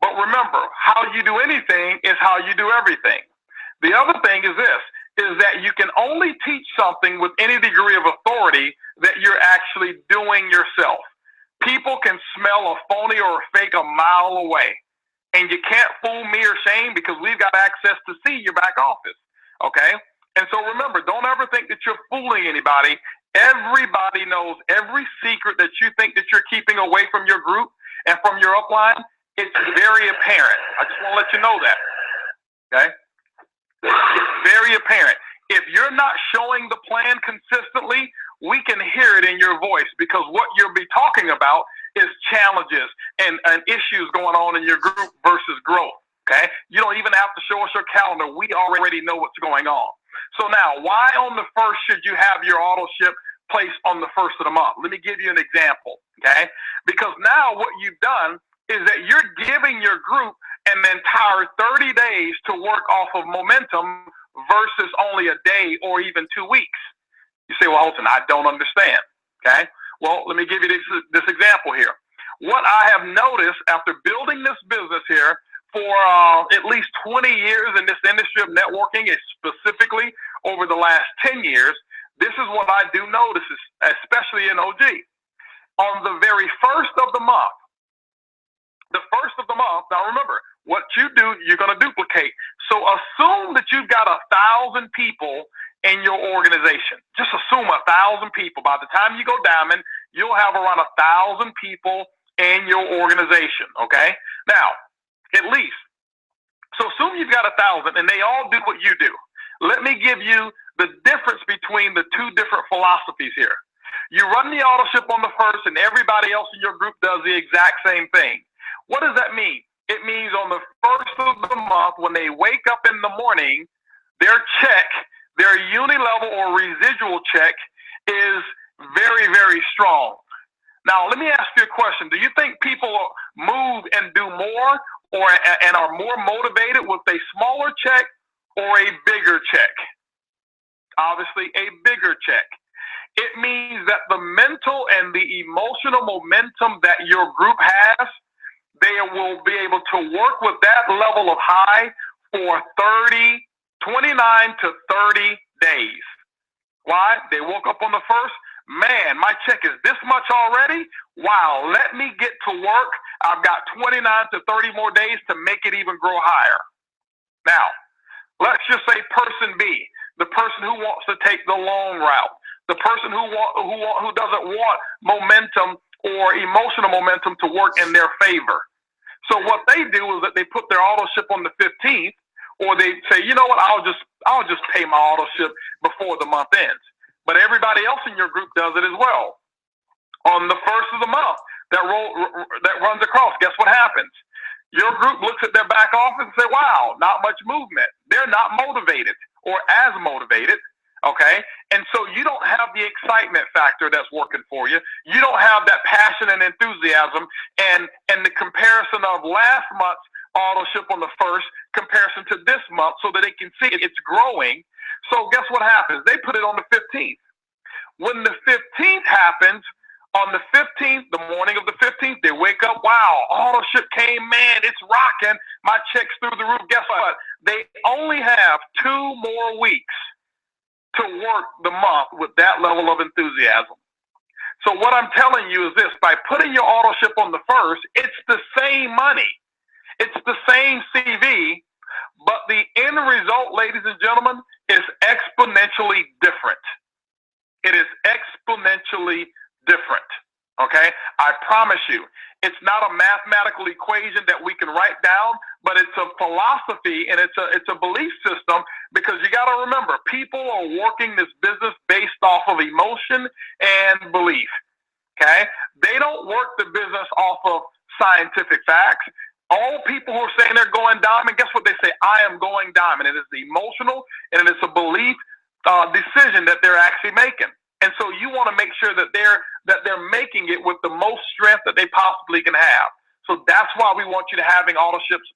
But remember, how you do anything is how you do everything. The other thing is this, is that you can only teach something with any degree of authority that you're actually doing yourself. People can smell a phony or a fake a mile away. And you can't fool me or Shane because we've got access to see your back office. Okay? And so remember, don't ever think that you're fooling anybody. Everybody knows every secret that you think that you're keeping away from your group and from your upline. It's very apparent. I just want to let you know that. Okay? It's very apparent. If you're not showing the plan consistently, we can hear it in your voice because what you'll be talking about is challenges and issues going on in your group versus growth. Okay? You don't even have to show us your calendar. We already know what's going on. So now, why on the first should you have your auto ship placed on the first of the month? Let me give you an example, okay? Because now what you've done is that you're giving your group an entire 30 days to work off of momentum versus only a day or even 2 weeks. You say, well, Holton, I don't understand, okay? Well, let me give you this example here. What I have noticed after building this business here for at least 20 years in this industry of networking, specifically over the last 10 years, this is what I do notice, especially in OG. On the very first of the month, now remember, what you do, you're going to duplicate. So assume that you've got 1,000 people in your organization. Just assume 1,000 people. By the time you go diamond, you'll have around 1,000 people in your organization, okay? Now, at least. So assume you've got 1,000 and they all do what you do. Let me give you the difference between the two different philosophies here. You run the auto ship on the first and everybody else in your group does the exact same thing. What does that mean? It means on the first of the month when they wake up in the morning, their check, their unilevel or residual check is very, very strong. Now, let me ask you a question. Do you think people move and do more and are more motivated with a smaller check or a bigger check? Obviously, a bigger check. It means that the mental and the emotional momentum that your group has, they will be able to work with that level of high for 29 to 30 days. Why? They woke up on the first. Man, my check is this much already? Wow, let me get to work. I've got 29 to 30 more days to make it even grow higher. Now, let's just say person B, the person who wants to take the long route, the person who doesn't want momentum or emotional momentum to work in their favor. So what they do is that they put their auto ship on the 15th, or they say, you know what, I'll just pay my auto ship before the month ends. But everybody else in your group does it as well. On the first of the month, that runs across, guess what happens? Your group looks at their back office and say, wow, not much movement. They're not motivated or as motivated, okay? And so you don't have the excitement factor that's working for you. You don't have that passion and enthusiasm and the comparison of last month's auto ship on the first comparison to this month so that they can see it's growing. So guess what happens? They put it on the 15th. When the 15th happens, on the 15th, the morning of the 15th, they wake up, wow, auto ship came, man, it's rocking. My check's through the roof. Guess what? They only have 2 more weeks to work the month with that level of enthusiasm. So what I'm telling you is this, by putting your auto ship on the first, it's the same money. It's the same CV, but the end result, ladies and gentlemen, is exponentially different. It is exponentially different, okay? I promise you, it's not a mathematical equation that we can write down, but it's a philosophy and it's a belief system, because you got to remember, people are working this business based off of emotion and belief, okay? They don't work the business off of scientific facts. All people who are saying they're going diamond, guess what they say? I am going diamond. It is the emotional and it is a belief decision that they're actually making. And so you want to make sure that they're making it with the most strength that they possibly can have. So that's why we want you to having auto ships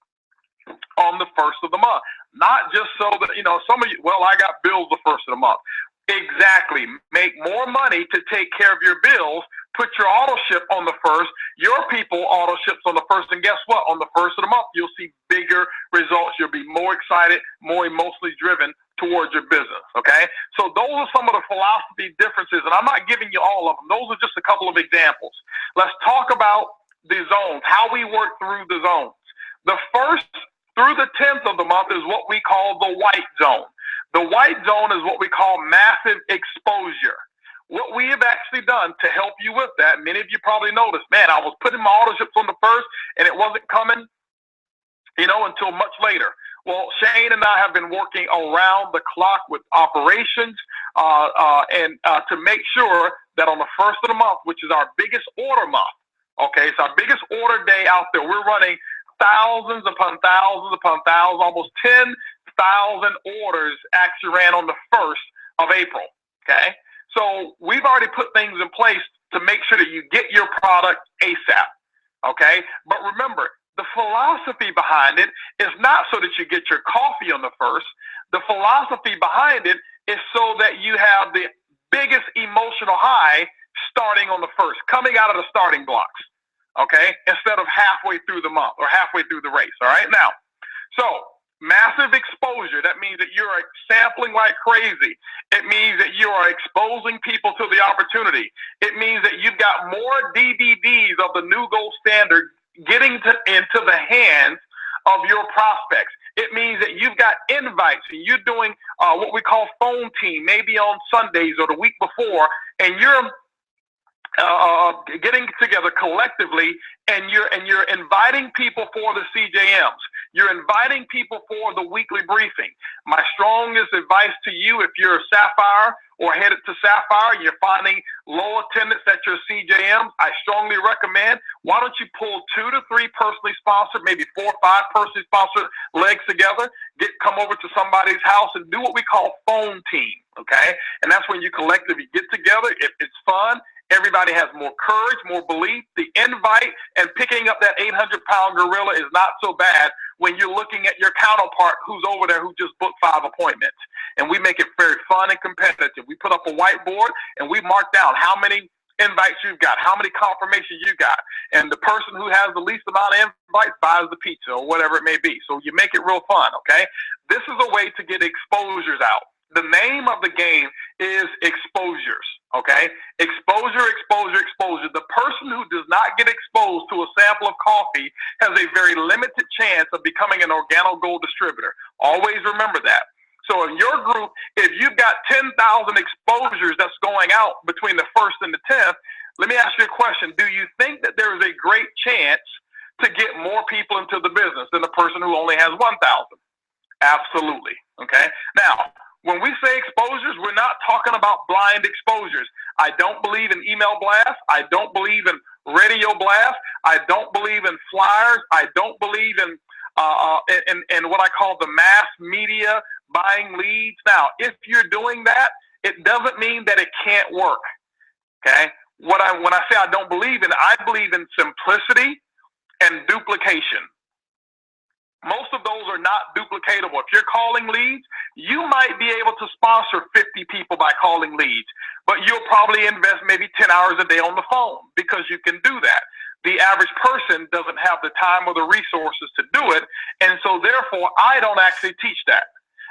on the first of the month. Not just so that, some of you, well, I got bills the first of the month. Exactly. Make more money to take care of your bills. Put your auto ship on the first. Your people auto ships on the first. And guess what? On the first of the month, you'll see bigger results. You'll be more excited, more emotionally driven towards your business, okay? So those are some of the philosophy differences, and I'm not giving you all of them. Those are just a couple of examples. Let's talk about the zones, how we work through the zones. The first through the 10th of the month is what we call the white zone. The white zone is what we call massive exposure. What we have actually done to help you with that, many of you probably noticed, man, I was putting my auto ships on the first, and it wasn't coming, until much later. Well, Shane and I have been working around the clock with operations and to make sure that on the first of the month, which is our biggest order month, okay, it's our biggest order day out there. We're running thousands upon thousands upon thousands, almost 10,000 orders actually ran on the 1st of April, okay? So we've already put things in place to make sure that you get your product ASAP, okay? But remember, the philosophy behind it is not so that you get your coffee on the first. The philosophy behind it is so that you have the biggest emotional high starting on the first, coming out of the starting blocks, okay, instead of halfway through the month or halfway through the race, all right? Now, so massive exposure, that means that you're sampling like crazy. It means that you are exposing people to the opportunity. It means that you've got more DVDs of the new gold standard getting into the hands of your prospects. It means that you've got invites and you're doing what we call phone team, maybe on Sundays or the week before, and you're getting together collectively, and you're inviting people for the CJMs. You're inviting people for the weekly briefing. My strongest advice to you, if you're a Sapphire or headed to Sapphire, and you're finding low attendance at your CJMs, I strongly recommend, why don't you pull 2 to 3 personally sponsored, maybe 4 or 5 personally sponsored legs together, come over to somebody's house and do what we call phone team, okay? And that's when you collectively get together. It's fun. Everybody has more courage, more belief. The invite and picking up that 800-pound gorilla is not so bad when you're looking at your counterpart who's over there who just booked 5 appointments. And we make it very fun and competitive. We put up a whiteboard and we mark down how many invites you've got, how many confirmations you got. And the person who has the least amount of invites buys the pizza or whatever it may be. So you make it real fun, okay? This is a way to get exposures out. The name of the game is exposures, okay? Exposure, exposure, exposure. The person who does not get exposed to a sample of coffee has a very limited chance of becoming an Organogold distributor. Always remember that. So in your group, if you've got 10,000 exposures that's going out between the 1st and the 10th, let me ask you a question. Do you think that there is a great chance to get more people into the business than the person who only has 1,000? Absolutely, okay? Now, when we say exposures, we're not talking about blind exposures. I don't believe in email blasts. I don't believe in radio blasts. I don't believe in flyers. I don't believe in what I call the mass media buying leads. Now, if you're doing that, it doesn't mean that it can't work, okay? When I say I don't believe in, I believe in simplicity and duplication. Most of those are not duplicatable. If you're calling leads, you might be able to sponsor 50 people by calling leads, but you'll probably invest maybe 10 hours a day on the phone because you can do that. The average person doesn't have the time or the resources to do it, and so therefore I don't actually teach that.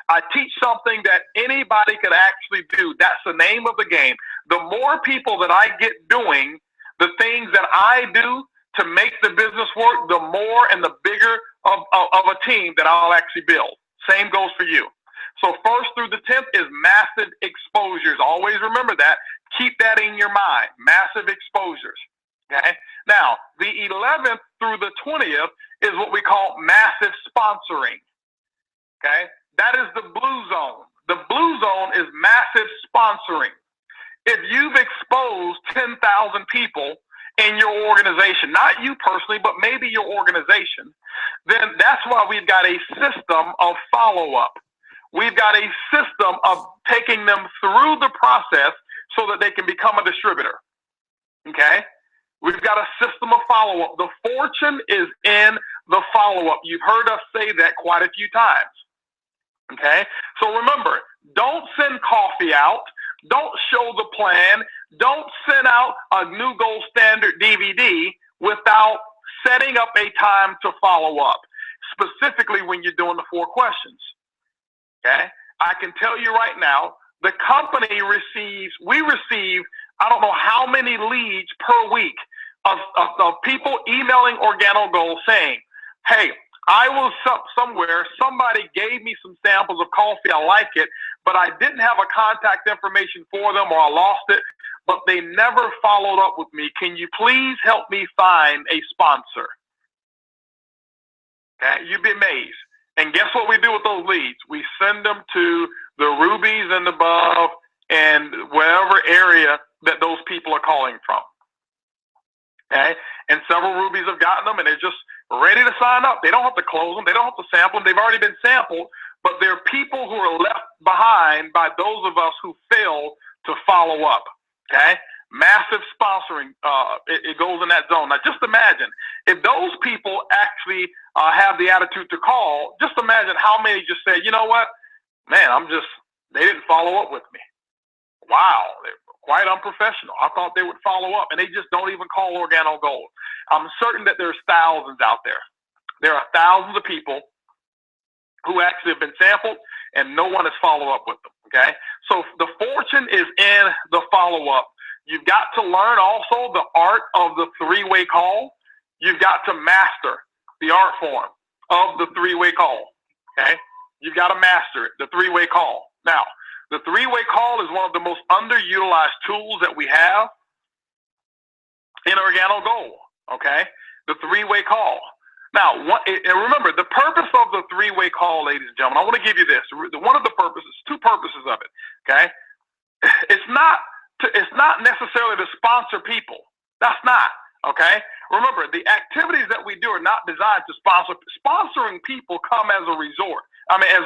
I teach something that anybody could actually do. That's the name of the game. The more people that I get doing the things that I do to make the business work, the more and the bigger of a team that I'll actually build. Same goes for you. So 1st through the 10th is massive exposures. Always remember that. Keep that in your mind. Massive exposures. Okay. Now, the 11th through the 20th is what we call massive sponsoring. Okay. That is the blue zone. The blue zone is massive sponsoring. If you've exposed 10,000 people in your organization, not you personally, but maybe your organization, then that's why we've got a system of follow-up. We've got a system of taking them through the process so that they can become a distributor. Okay? We've got a system of follow-up. The fortune is in the follow-up. You've heard us say that quite a few times. Okay? So remember, don't send coffee out. Don't show the plan. Don't send out a new gold standard DVD without setting up a time to follow up, specifically when you're doing the 4 questions. Okay? I can tell you right now, the company we receive, I don't know how many leads per week of people emailing Organogold saying, hey, I was somewhere, somebody gave me some samples of coffee, I like it, but I didn't have a contact information for them or I lost it, but they never followed up with me. Can you please help me find a sponsor? Okay, you'd be amazed. And guess what we do with those leads? We send them to the Rubies and above and wherever area that those people are calling from. Okay, and several Rubies have gotten them and they're just ready to sign up. They don't have to close them. They don't have to sample them. They've already been sampled, but they're people who are left behind by those of us who fail to follow up. Okay, massive sponsoring. It goes in that zone. Now, just imagine if those people actually have the attitude to call. Just imagine how many just say, you know what, man, they didn't follow up with me. Wow, they're quite unprofessional. I thought they would follow up, and they just don't even call Organogold. I'm certain that there's thousands out there. There are thousands of people who actually have been sampled, and no one has followed up with them, okay? So the fortune is in the follow-up. You've got to learn also the art of the 3-way call. You've got to master the art form of the 3-way call, okay? You've got to master it, the 3-way call. Now, the 3-way call is one of the most underutilized tools that we have in Organogold, okay? The 3-way call. Now, and remember, the purpose of the 3-way call, ladies and gentlemen, I want to give you this. One of the purposes, 2 purposes of it, okay? It's not necessarily to sponsor people. That's not, okay? Remember, the activities that we do are not designed to sponsor. Sponsoring people come as a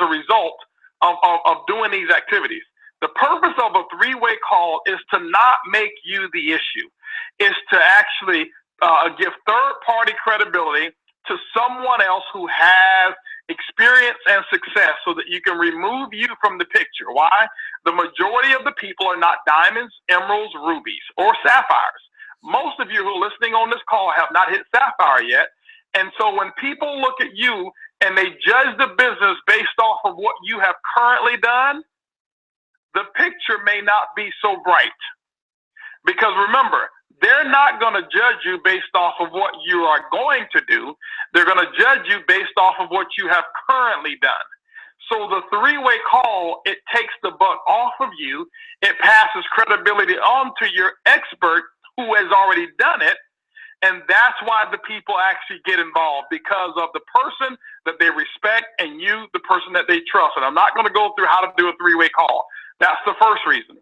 result of doing these activities. The purpose of a 3-way call is to not make you the issue. It's to actually give third-party credibility to someone else who has experience and success so that you can remove you from the picture. Why? The majority of the people are not diamonds, emeralds, rubies, or sapphires. Most of you who are listening on this call have not hit sapphire yet. And so when people look at you and they judge the business based off of what you have currently done, the picture may not be so bright. Because remember, they're not going to judge you based off of what you are going to do. They're going to judge you based off of what you have currently done. So the three-way call, it takes the buck off of you. It passes credibility on to your expert who has already done it. And that's why the people actually get involved, because of the person that they respect and you, the person that they trust. And I'm not going to go through how to do a three-way call. That's the first reason.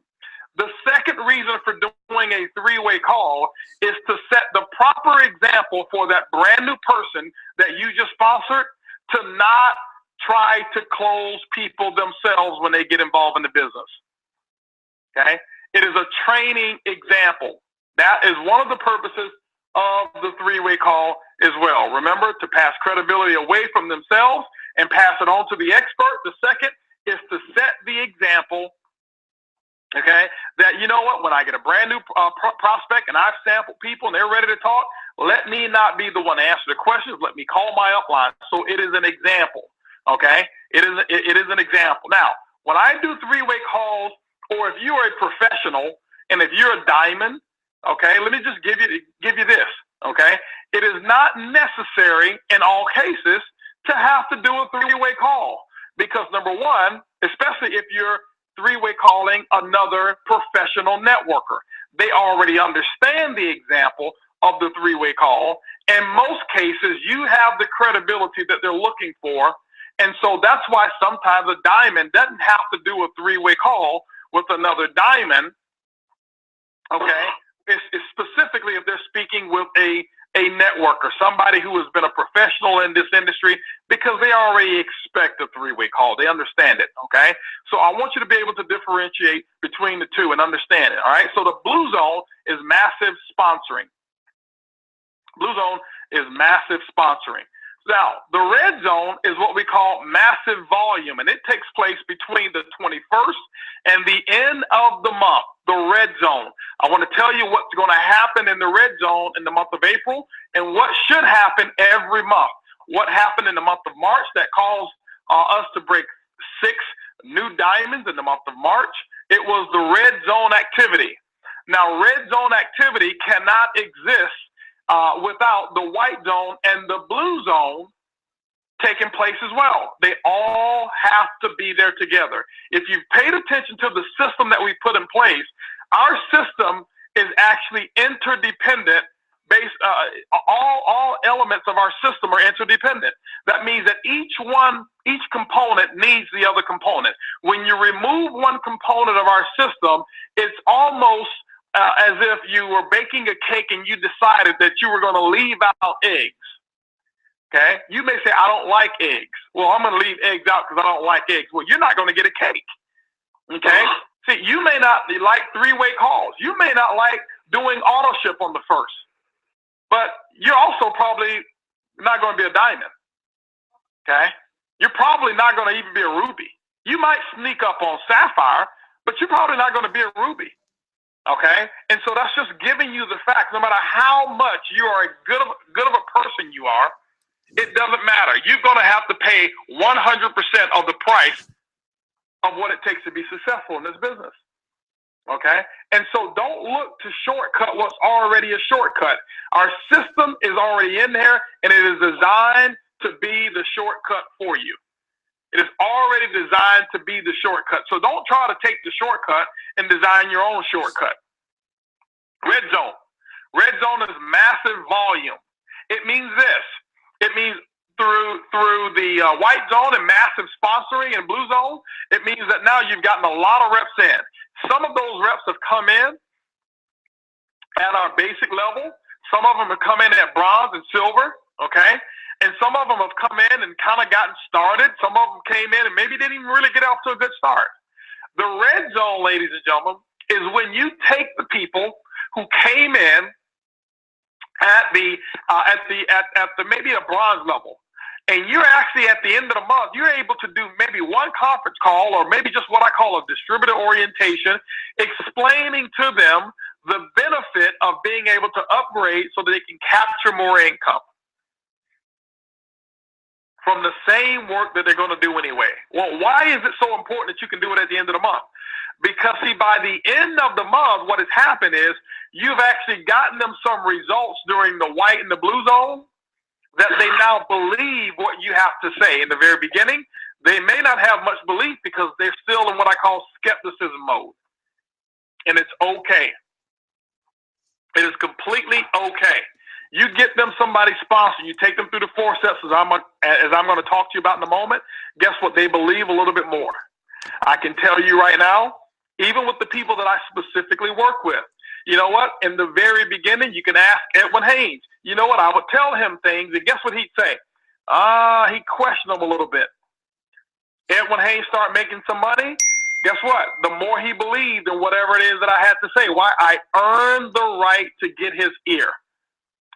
The second reason for doing a three-way call is to set the proper example for that brand new person that you just sponsored to not try to close people themselves when they get involved in the business. Okay? It is a training example. That is one of the purposes of the three-way call as well. Remember, to pass credibility away from themselves and pass it on to the expert. The second is to set the example, okay, that, you know what, when I get a brand new prospect and I've sampled people and they're ready to talk, let me not be the one to answer the questions. Let me call my upline. So it is an example, okay? It is an example. Now, when I do three-way calls, or if you are a professional and if you're a diamond, okay, let me just give you this, okay? It is not necessary in all cases to have to do a three-way call, because number one, especially if you're three-way calling another professional networker, they already understand the example of the three-way call. In most cases, you have the credibility that they're looking for, and so that's why sometimes a diamond doesn't have to do a three-way call with another diamond, okay? It's specifically if they're speaking with a networker, somebody who has been a professional in this industry, because they already expect a three-way call. They understand it, okay? So I want you to be able to differentiate between the two and understand it, all right? So the blue zone is massive sponsoring. Blue zone is massive sponsoring. Now, the red zone is what we call massive volume, and it takes place between the 21st and the end of the month, the red zone. I want to tell you what's going to happen in the red zone in the month of April and what should happen every month. What happened in the month of March that caused us to break 6 new diamonds in the month of March? It was the red zone activity. Now, red zone activity cannot exist without the white zone and the blue zone taking place as well. They all have to be there together. If you've paid attention to the system that we put in place, our system is actually interdependent. All elements of our system are interdependent. That means that each component needs the other component. When you remove one component of our system, it's almost as if you were baking a cake and you decided that you were going to leave out eggs. Okay? You may say, I don't like eggs. Well, I'm going to leave eggs out because I don't like eggs. Well, you're not going to get a cake. Okay? See, you may not like three-way calls. You may not like doing auto ship on the first. But you're also probably not going to be a diamond. Okay? You're probably not going to even be a ruby. You might sneak up on sapphire, but you're probably not going to be a ruby. Okay? And so that's just giving you the fact, no matter how much you are good of a person you are, it doesn't matter. You're going to have to pay 100% of the price of what it takes to be successful in this business. Okay? And so don't look to shortcut what's already a shortcut. Our system is already in there, and it is designed to be the shortcut for you. It is already designed to be the shortcut. So don't try to take the shortcut and design your own shortcut. Red zone. Red zone is massive volume. It means this. It means through the white zone and massive sponsoring and blue zone, it means that now you've gotten a lot of reps in. Some of those reps have come in at our basic level. Some of them have come in at bronze and silver, okay? And some of them have come in and kind of gotten started. Some of them came in and maybe didn't even really get off to a good start. The red zone, ladies and gentlemen, is when you take the people who came in at the maybe a bronze level, and you're actually at the end of the month, you're able to do maybe one conference call or maybe just what I call a distributor orientation, explaining to them the benefit of being able to upgrade so that they can capture more income from the same work that they're going to do anyway. Well, why is it so important that you can do it at the end of the month? Because, see, by the end of the month, what has happened is you've actually gotten them some results during the white and the blue zone that they now believe what you have to say. In the very beginning, they may not have much belief because they're still in what I call skepticism mode. And it's okay. It is completely okay. You get them somebody sponsored. You take them through the 4 steps as I'm going to talk to you about in a moment. Guess what? They believe a little bit more. I can tell you right now, even with the people that I specifically work with, you know what? In the very beginning, you can ask Edwin Haynes. You know what? I would tell him things, and guess what he'd say? He'd question them a little bit. Edwin Haynes started making some money. Guess what? The more he believed in whatever it is that I had to say, why? I earned the right to get his ear.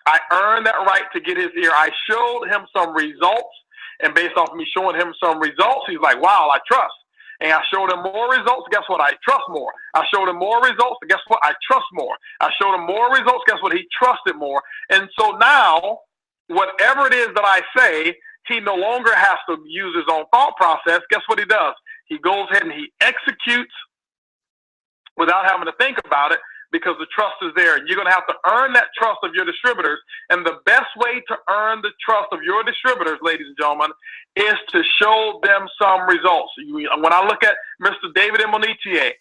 I earned that right to get his ear. I showed him some results, and based off me showing him some results, he's like, wow, I trust. And I showed him more results. Guess what? I trust more. I showed him more results. Guess what? I trust more. I showed him more results. Guess what? He trusted more. And so now, whatever it is that I say, he no longer has to use his own thought process. Guess what he does? He goes ahead and he executes without having to think about it because the trust is there. And you're going to have to earn that trust of your distributors. And the best way to earn the trust of your distributors, ladies and gentlemen, is to show them some results. When I look at Mr. David Imonitie,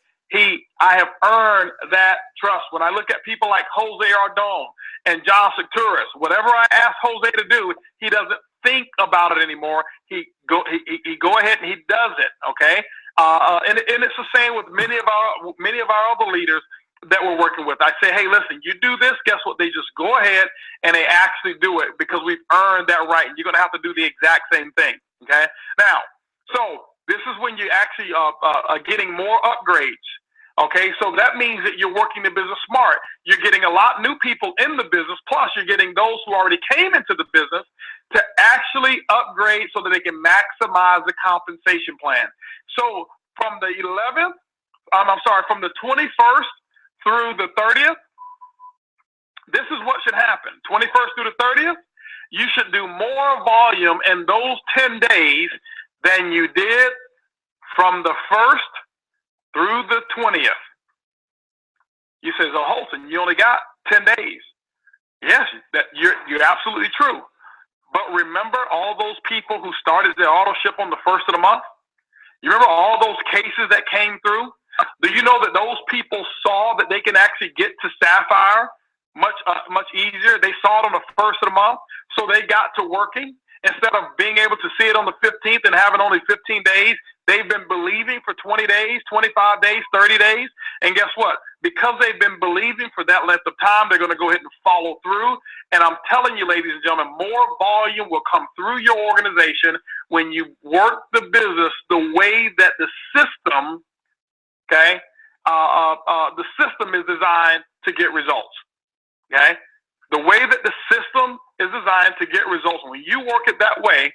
I have earned that trust. When I look at people like Jose Ardon and John Securus, whatever I ask Jose to do, he doesn't think about it anymore. He go ahead and he does it. Okay, and it's the same with many of our other leaders that we're working with. I say, hey, listen, you do this. Guess what? They just go ahead and they actually do it because we've earned that right. And you're going to have to do the exact same thing. Okay. Now, so this is when you actually are getting more upgrades. Okay, so that means that you're working the business smart. You're getting a lot new people in the business, plus you're getting those who already came into the business to actually upgrade so that they can maximize the compensation plan. So from the 11th, from the 21st through the 30th, this is what should happen. 21st through the 30th, you should do more volume in those 10 days than you did from the 1st through the 20th. You say, so Holton, you only got 10 days. Yes, you're absolutely true. But remember all those people who started their auto ship on the 1st of the month? You remember all those cases that came through? Do you know that those people saw that they can actually get to Sapphire much easier? They saw it on the 1st of the month, so they got to working. Instead of being able to see it on the 15th and having only 15 days, they've been believing for 20 days, 25 days, 30 days. And guess what? Because they've been believing for that length of time, they're going to go ahead and follow through. And I'm telling you, ladies and gentlemen, more volume will come through your organization when you work the business the way that the system, okay, the system is designed to get results, okay? The way that the system is designed to get results, when you work it that way,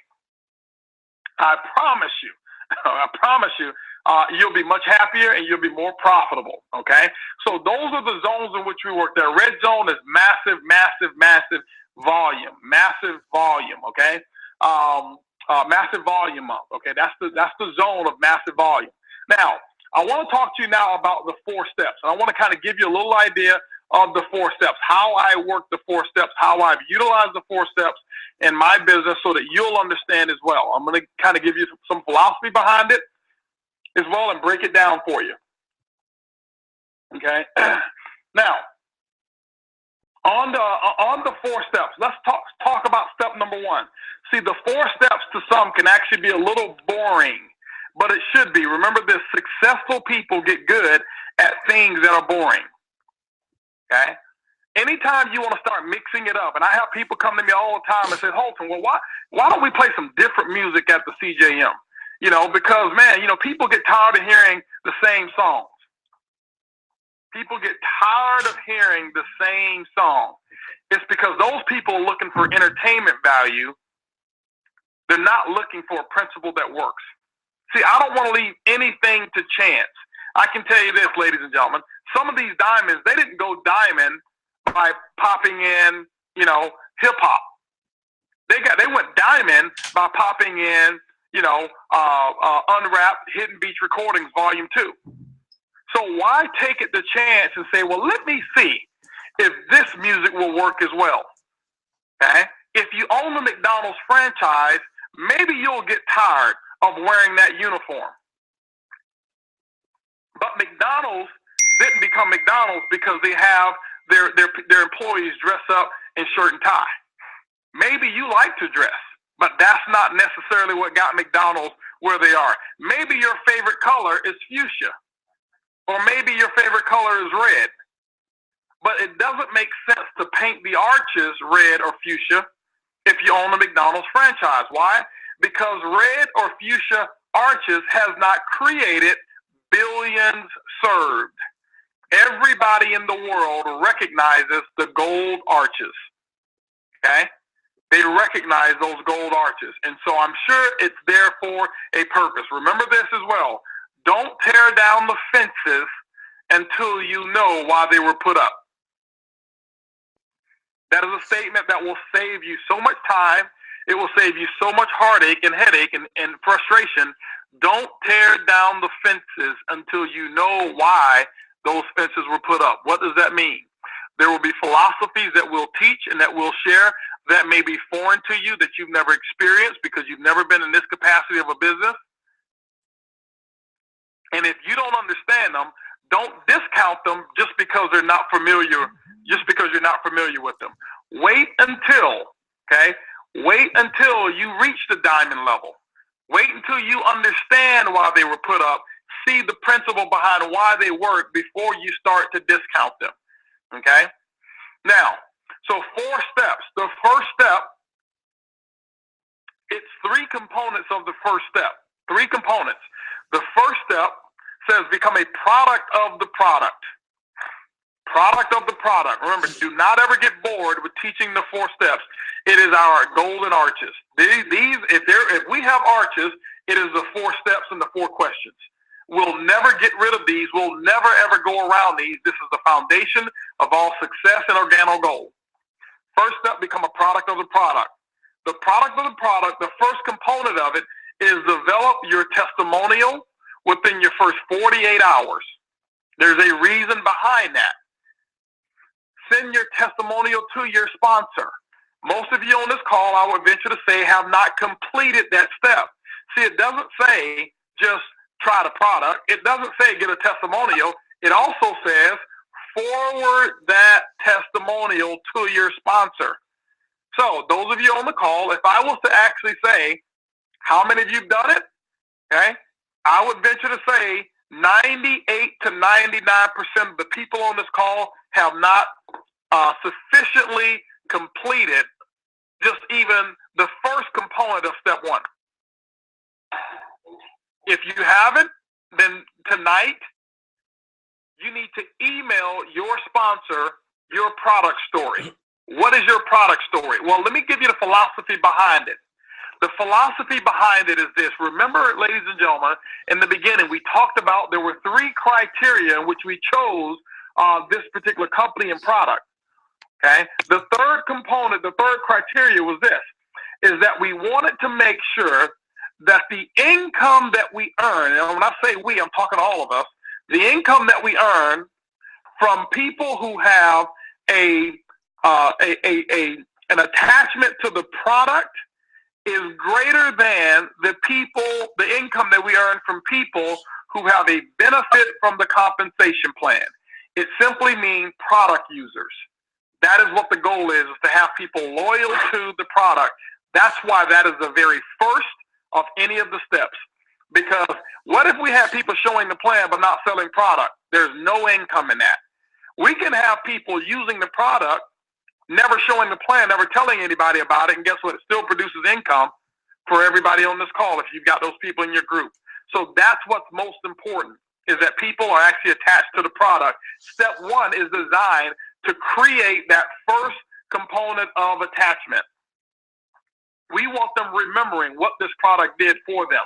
I promise you, you'll be much happier and you'll be more profitable, okay? So those are the zones in which we work. The red zone is massive, massive, massive volume, okay? Massive volume up, okay? That's the zone of massive volume. Now, I want to talk to you now about the 4 steps, and I want to kind of give you a little idea of the 4 steps, how I work the 4 steps, how I've utilized the 4 steps in my business so that you'll understand as well. I'm going to kind of give you some philosophy behind it as well and break it down for you. Okay? Now, on the 4 steps, let's talk about step number 1. See, the 4 steps to some can actually be a little boring, but it should be. Remember this, successful people get good at things that are boring. Okay? Anytime you want to start mixing it up, and I have people come to me all the time and say, Holton, well, why don't we play some different music at the CJM? You know, because, man, you know, people get tired of hearing the same songs. People get tired of hearing the same song. It's because those people are looking for entertainment value. They're not looking for a principle that works. See, I don't want to leave anything to chance. I can tell you this, ladies and gentlemen. Some of these diamonds, they didn't go diamond by popping in, you know, hip hop. They went diamond by popping in, you know, Unwrapped Hidden Beach Recordings Volume 2. So why take the chance and say, well, let me see if this music will work as well? Okay? If you own the McDonald's franchise, maybe you'll get tired of wearing that uniform. But McDonald's didn't become McDonald's because they have their employees dress up in shirt and tie. Maybe you like to dress, but that's not necessarily what got McDonald's where they are. Maybe your favorite color is fuchsia, or maybe your favorite color is red. But it doesn't make sense to paint the arches red or fuchsia if you own a McDonald's franchise. Why? Because red or fuchsia arches has not created billions served. Everybody in the world recognizes the gold arches. Okay? They recognize those gold arches. And so I'm sure it's there for a purpose. Remember this as well. Don't tear down the fences until you know why they were put up. That is a statement that will save you so much time. It will save you so much heartache and headache and frustration. Don't tear down the fences until you know why those fences were put up. What does that mean? There will be philosophies that we'll teach and that we'll share that may be foreign to you, that you've never experienced because you've never been in this capacity of a business. And if you don't understand them, don't discount them just because they're not familiar, just because you're not familiar with them. Wait until you reach the diamond level. Wait until you understand why they were put up. See the principle behind why they work before you start to discount them. Okay? Now, so 4 steps. The first step, it's 3 components of the first step. 3 components. The first step says become a product of the product. Product of the product. Remember, do not ever get bored with teaching the 4 steps. It is our golden arches. If we have arches, it is the 4 steps and the 4 questions. We'll never get rid of these. We'll never ever go around these. This is the foundation of all success in Organo Gold. First step, become a product of the product. The product of the product, the first component of it is develop your testimonial within your first 48 hours. There's a reason behind that. Send your testimonial to your sponsor. Most of you on this call, I would venture to say, have not completed that step. See, it doesn't say just try the product. It doesn't say get a testimonial. It also says forward that testimonial to your sponsor. So those of you on the call, if I was to actually say, how many of you have done it? Okay, I would venture to say 98 to 99% of the people on this call have not sufficiently completed just even the first component of step 1. If you haven't, then tonight you need to email your sponsor your product story. What is your product story? Well, let me give you the philosophy behind it. The philosophy behind it is this. Remember, ladies and gentlemen, in the beginning, we talked about there were 3 criteria in which we chose this particular company and product. Okay? The third component, the third criteria was this, is that we wanted to make sure that the income that we earn, and when I say we, I'm talking to all of us, the income that we earn from people who have an attachment to the product is greater than the income that we earn from people who have a benefit from the compensation plan. It simply means product users. That is what the goal is to have people loyal to the product. That's why that is the very first of any of the steps. Because what if we have people showing the plan but not selling product? There's no income in that. We can have people using the product, never showing the plan, never telling anybody about it, and guess what? It still produces income for everybody on this call if you've got those people in your group. So that's what's most important, is that people are actually attached to the product. Step 1 is designed to create that first component of attachment. We want them remembering what this product did for them.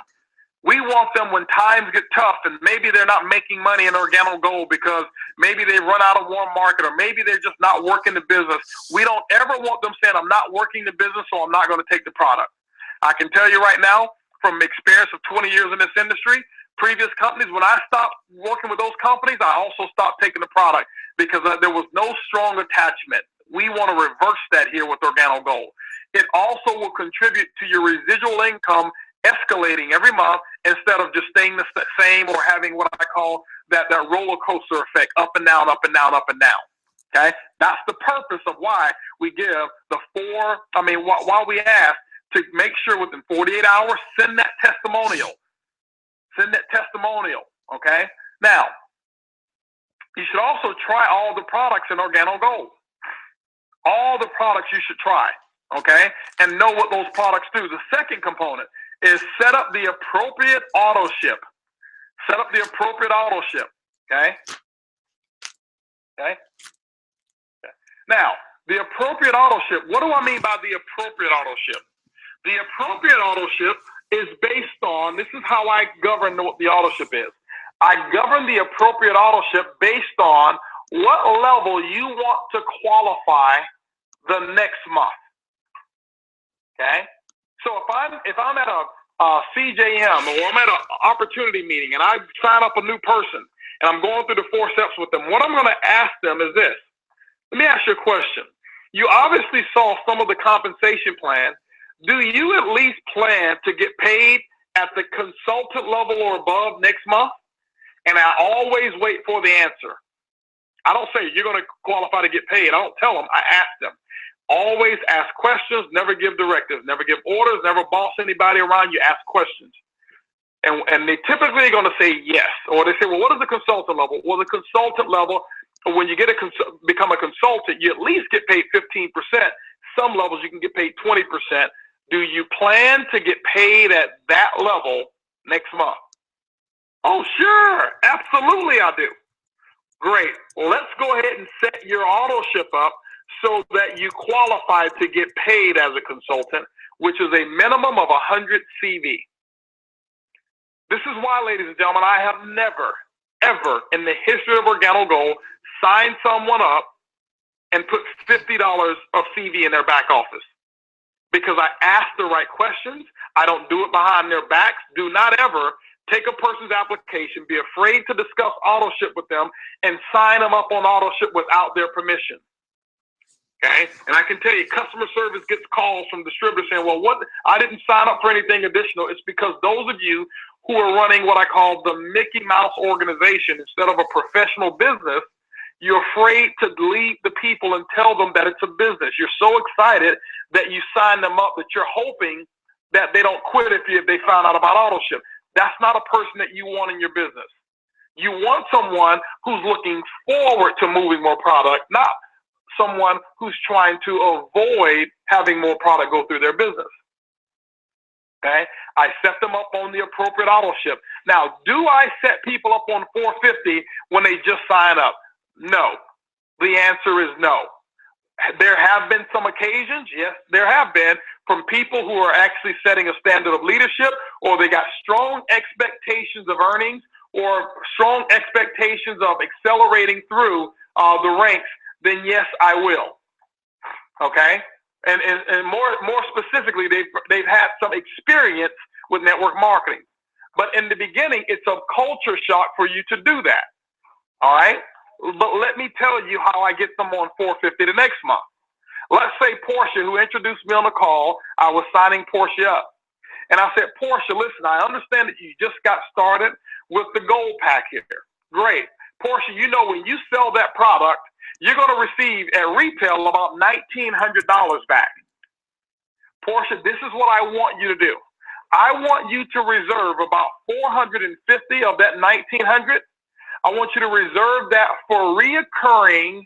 We want them when times get tough and maybe they're not making money in Organo Gold because maybe they run out of warm market or maybe they're just not working the business. We don't ever want them saying, I'm not working the business, so I'm not going to take the product. I can tell you right now, from experience of 20 years in this industry, previous companies, when I stopped working with those companies, I also stopped taking the product because there was no strong attachment. We want to reverse that here with OrganoGold. It also will contribute to your residual income escalating every month instead of just staying the same or having what I call that roller coaster effect, up and down, up and down, up and down. Okay? That's the purpose of why we give why we ask to make sure within 48 hours, send that testimonial. Send that testimonial, okay? Now, you should also try all the products in OrganoGold. All the products you should try, okay? And know what those products do. The second component is set up the appropriate auto ship. Set up the appropriate auto ship, okay? Okay? Now, the appropriate auto ship, what do I mean by the appropriate auto ship? The appropriate auto ship is based on, this is how I govern what the auto ship is. I govern the appropriate auto ship based on what level you want to qualify the next month. Okay? So if I'm at a CJM or I'm at an opportunity meeting and I sign up a new person and I'm going through the 4 steps with them, what I'm going to ask them is this. Let me ask you a question. You obviously saw some of the compensation plan. Do you at least plan to get paid at the consultant level or above next month? And I always wait for the answer. I don't say you're going to qualify to get paid. I don't tell them. I ask them. Always ask questions. Never give directives. Never give orders. Never boss anybody around. You ask questions. And they typically are going to say yes. Or they say, well, what is the consultant level? Well, the consultant level, when you become a consultant, you at least get paid 15%. Some levels you can get paid 20%. Do you plan to get paid at that level next month? Oh, sure. Absolutely, I do. Great. Let's go ahead and set your auto ship up so that you qualify to get paid as a consultant, which is a minimum of 100 CV. This is why, ladies and gentlemen, I have never, ever in the history of OrganoGold signed someone up and put $50 of CV in their back office. Because I ask the right questions. I don't do it behind their backs. Do not ever take a person's application, be afraid to discuss auto ship with them, and sign them up on auto ship without their permission. Okay? And I can tell you, customer service gets calls from distributors saying, well, I didn't sign up for anything additional. It's because those of you who are running what I call the Mickey Mouse organization instead of a professional business, you're afraid to lead the people and tell them that it's a business. You're so excited that you sign them up that you're hoping that they don't quit if they find out about auto ship. That's not a person that you want in your business. You want someone who's looking forward to moving more product, not someone who's trying to avoid having more product go through their business. Okay? I set them up on the appropriate auto ship. Now, do I set people up on 450 when they just sign up? No. The answer is no. There have been some occasions, yes, there have been, from people who are actually setting a standard of leadership, or they got strong expectations of earnings, or strong expectations of accelerating through the ranks, then yes, I will. Okay? And more specifically, they've had some experience with network marketing. But in the beginning, it's a culture shock for you to do that. All right? But let me tell you how I get them on 450 the next month. Let's say Portia, who introduced me on the call, I was signing Portia up. And I said, Portia, listen, I understand that you just got started with the gold pack here. Great. Portia, you know when you sell that product, you're going to receive at retail about $1,900 back. Portia, this is what I want you to do. I want you to reserve about $450 of that $1,900. I want you to reserve that for reoccurring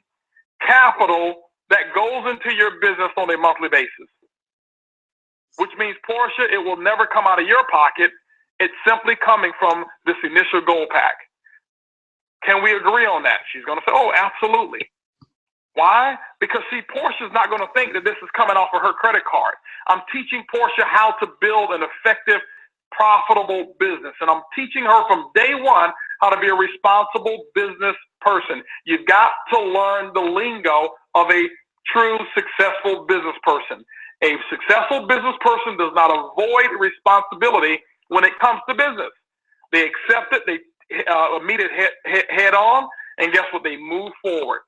capital that goes into your business on a monthly basis. Which means, Portia, it will never come out of your pocket. It's simply coming from this initial gold pack. Can we agree on that? She's going to say, oh, absolutely. Why? Because, see, Portia's not going to think that this is coming off of her credit card. I'm teaching Portia how to build an effective, profitable business. And I'm teaching her from day one how to be a responsible business person. You've got to learn the lingo of a true successful business person. A successful business person does not avoid responsibility when it comes to business. They accept it. They meet it head on, and guess what? They move forward.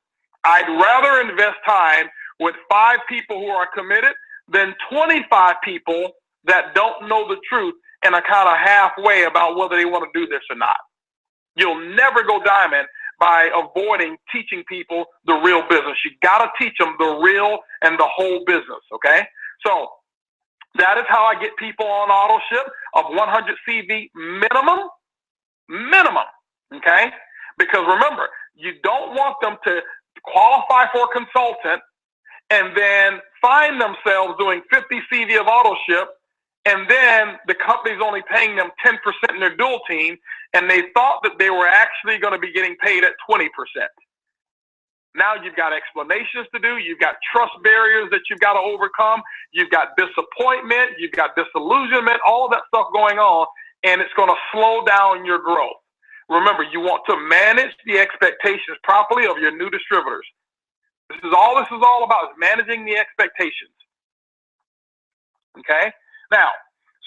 I'd rather invest time with 5 people who are committed than 25 people that don't know the truth and are kind of halfway about whether they want to do this or not. You'll never go diamond by avoiding teaching people the real business. You got to teach them the real and the whole business, okay? So that is how I get people on auto ship of 100 CV minimum, okay? Because remember, you don't want them to qualify for a consultant and then find themselves doing 50 CV of auto ship, and then the company's only paying them 10% in their dual team, and they thought that they were actually going to be getting paid at 20%. Now you've got explanations to do. You've got trust barriers that you've got to overcome. You've got disappointment. You've got disillusionment, all that stuff going on, and it's going to slow down your growth. Remember, you want to manage the expectations properly of your new distributors. This is all about, is managing the expectations. Okay? Now,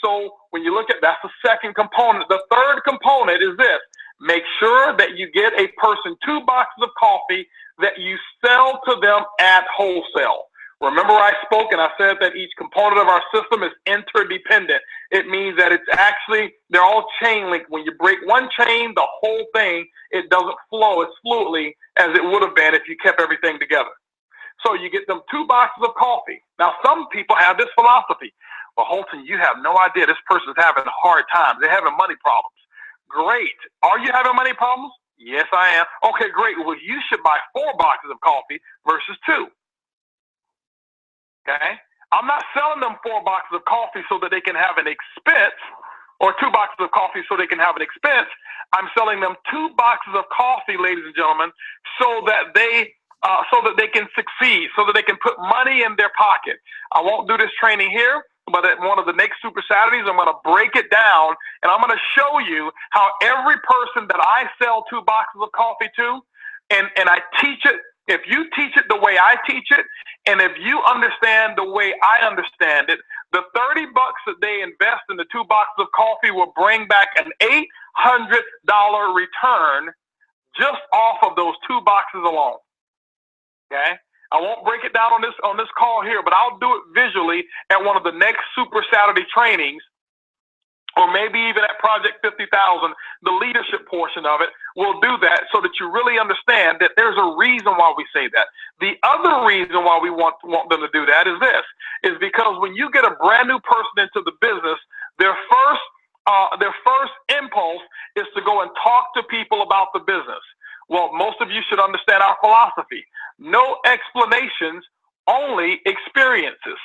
so when you look at, that's the second component. The third component is this. Make sure that you get a person 2 boxes of coffee that you sell to them at wholesale. Remember, I spoke and I said that each component of our system is interdependent. It means that it's actually, they're all chain linked. When you break one chain, the whole thing, it doesn't flow as fluidly as it would have been if you kept everything together. So you get them 2 boxes of coffee. Now, some people have this philosophy. Well, Holton, you have no idea. This person's having hard times. They're having money problems. Great. Are you having money problems? Yes, I am. Okay, great. Well, you should buy 4 boxes of coffee versus 2. Okay? I'm not selling them 4 boxes of coffee so that they can have an expense, or 2 boxes of coffee so they can have an expense. I'm selling them 2 boxes of coffee, ladies and gentlemen, so that they can succeed, so that they can put money in their pocket. I won't do this training here, but at one of the next Super Saturdays, I'm going to break it down, and I'm going to show you how every person that I sell 2 boxes of coffee to, and I teach it. If you teach it the way I teach it, and if you understand the way I understand it, the $30 that they invest in the 2 boxes of coffee will bring back an $800 return just off of those 2 boxes alone. Okay? I won't break it down on this call here, but I'll do it visually at one of the next Super Saturday trainings, or maybe even at Project 50,000, the leadership portion of it. We'll do that so that you really understand that there's a reason why we say that. The other reason why we want them to do that is because when you get a brand new person into the business, their first impulse is to go and talk to people about the business. Well, most of you should understand our philosophy. No explanations, only experiences.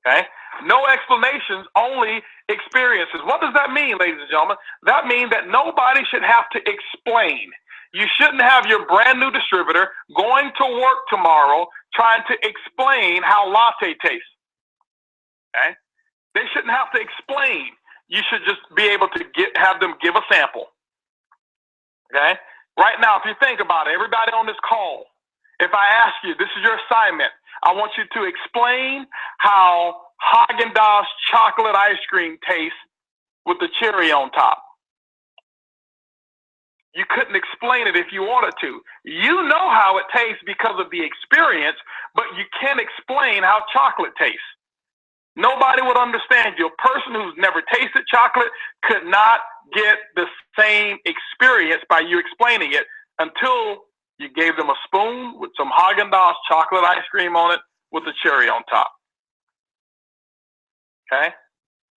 Okay? No explanations, only experiences. What does that mean, ladies and gentlemen? That means that nobody should have to explain. You shouldn't have your brand new distributor going to work tomorrow trying to explain how latte tastes. Okay? They shouldn't have to explain. You should just be able to have them give a sample. Okay? Right now, if you think about it, everybody on this call, if I ask you, this is your assignment, I want you to explain how Haagen-Dazs chocolate ice cream tastes with the cherry on top. You couldn't explain it if you wanted to. You know how it tastes because of the experience, but you can't explain how chocolate tastes. Nobody would understand you. A person who's never tasted chocolate could not get the same experience by you explaining it until you gave them a spoon with some Haagen-Dazs chocolate ice cream on it with the cherry on top. Okay?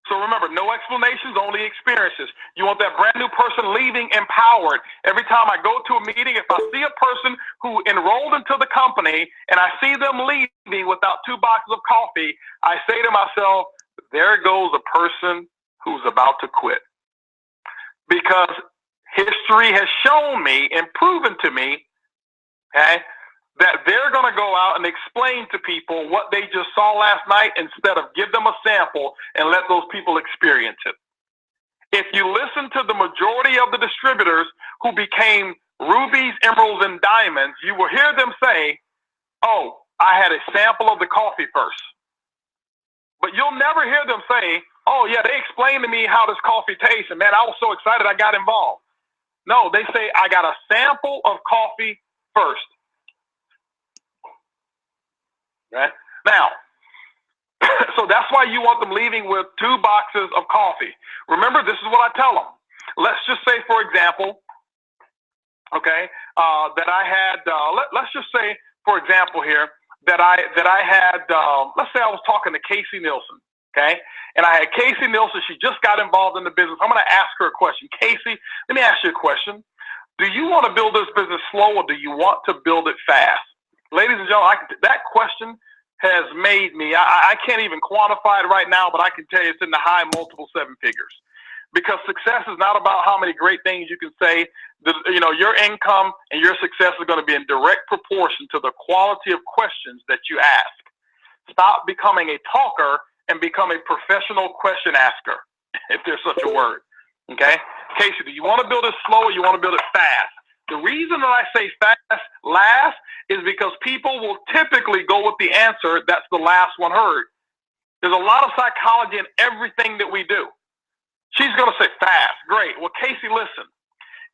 So remember, no explanations, only experiences. You want that brand new person leaving empowered. Every time I go to a meeting, if I see a person who enrolled into the company and I see them leaving without 2 boxes of coffee, I say to myself, there goes a person who's about to quit. Because history has shown me and proven to me, okay, that they're going to go out and explain to people what they just saw last night instead of give them a sample and let those people experience it. If you listen to the majority of the distributors who became rubies, emeralds, and diamonds, you will hear them say, oh, I had a sample of the coffee first. But you'll never hear them say, oh yeah, they explained to me how this coffee tastes, and man, I was so excited I got involved. No, they say I got a sample of coffee first. Right? Now, so that's why you want them leaving with 2 boxes of coffee. Remember, this is what I tell them. Let's just say, for example, okay, that I had, let's just say, for example here, that I had, let's say I was talking to Casey Nielsen, okay? And I had Casey Nielsen. She just got involved in the business. I'm going to ask her a question. Casey, let me ask you a question. Do you want to build this business slow, or do you want to build it fast? Ladies and gentlemen, that question has made me, I can't even quantify it right now, but I can tell you it's in the high multiple 7 figures. Because success is not about how many great things you can say. You know, your income and your success is going to be in direct proportion to the quality of questions that you ask. Stop becoming a talker and become a professional question asker, if there's such a word. Okay? Casey, do you want to build it slow, or you want to build it fast? The reason that I say fast last is because people will typically go with the answer that's the last one heard. There's a lot of psychology in everything that we do. She's going to say fast. Great. Well, Casey, listen.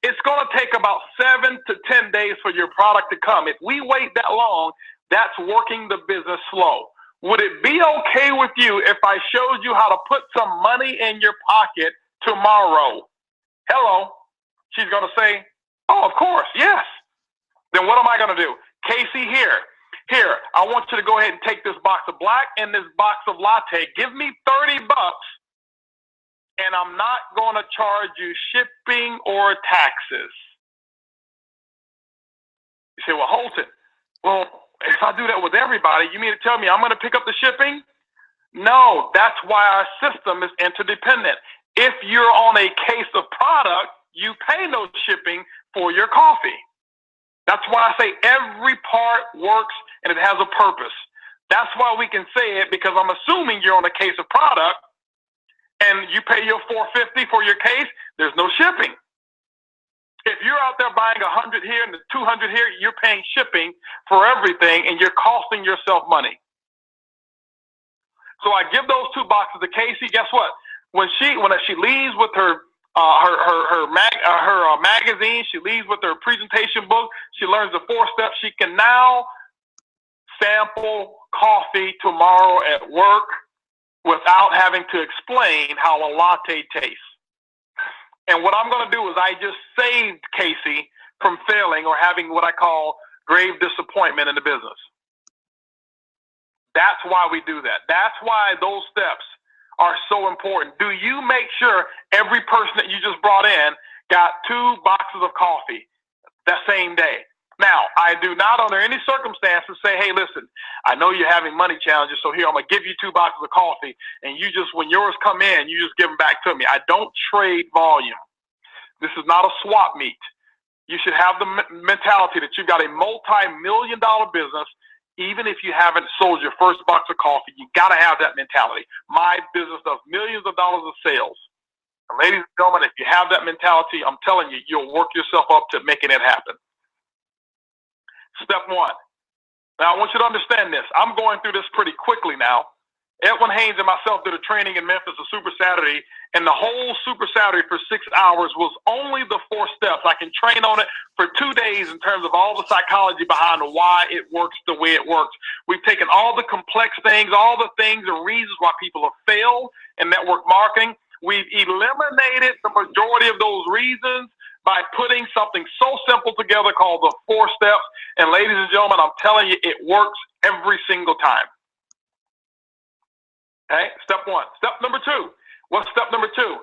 It's going to take about 7 to 10 days for your product to come. If we wait that long, that's working the business slow. Would it be okay with you if I showed you how to put some money in your pocket tomorrow? Hello. She's going to say, oh, of course, yes. Then what am I going to do? Casey, here, I want you to go ahead and take this box of black and this box of latte. Give me $30, and I'm not going to charge you shipping or taxes. You say, well, Holton, well, if I do that with everybody, you mean to tell me I'm going to pick up the shipping? No, that's why our system is interdependent. If you're on a case of product, you pay no shipping for your coffee. That's why I say every part works and it has a purpose. That's why we can say it, because I'm assuming you're on a case of product and you pay your $4.50 for your case, there's no shipping. If you're out there buying 100 here and 200 here, you're paying shipping for everything and you're costing yourself money. So I give those 2 boxes to Casey. Guess what? When she leaves with her magazine, she leaves with her presentation book, she learns the 4 steps. She can now sample coffee tomorrow at work without having to explain how a latte tastes. And what I'm going to do is I just saved Casey from failing or having what I call grave disappointment in the business. That's why we do that. That's why those steps are so important. Do you make sure every person that you just brought in got 2 boxes of coffee that same day? Now, I do not under any circumstances say, hey, listen, I know you're having money challenges, so here, I'm going to give you 2 boxes of coffee, and you just, when yours come in, you just give them back to me. I don't trade volume. This is not a swap meet. You should have the mentality that you've got a multi-million-dollar business. Even if you haven't sold your first box of coffee, you got to have that mentality. My business does millions of dollars of sales. And ladies and gentlemen, if you have that mentality, I'm telling you, you'll work yourself up to making it happen. Step 1. Now, I want you to understand this. I'm going through this pretty quickly now. Edwin Haynes and myself did a training in Memphis, a Super Saturday, and the whole Super Saturday for 6 hours was only the 4 steps. I can train on it for 2 days in terms of all the psychology behind why it works the way it works. We've taken all the complex things, all the things and reasons why people have failed in network marketing. We've eliminated the majority of those reasons by putting something so simple together called the 4 steps. And ladies and gentlemen, I'm telling you, it works every single time. Okay, step 1. Step number 2. What's step number 2?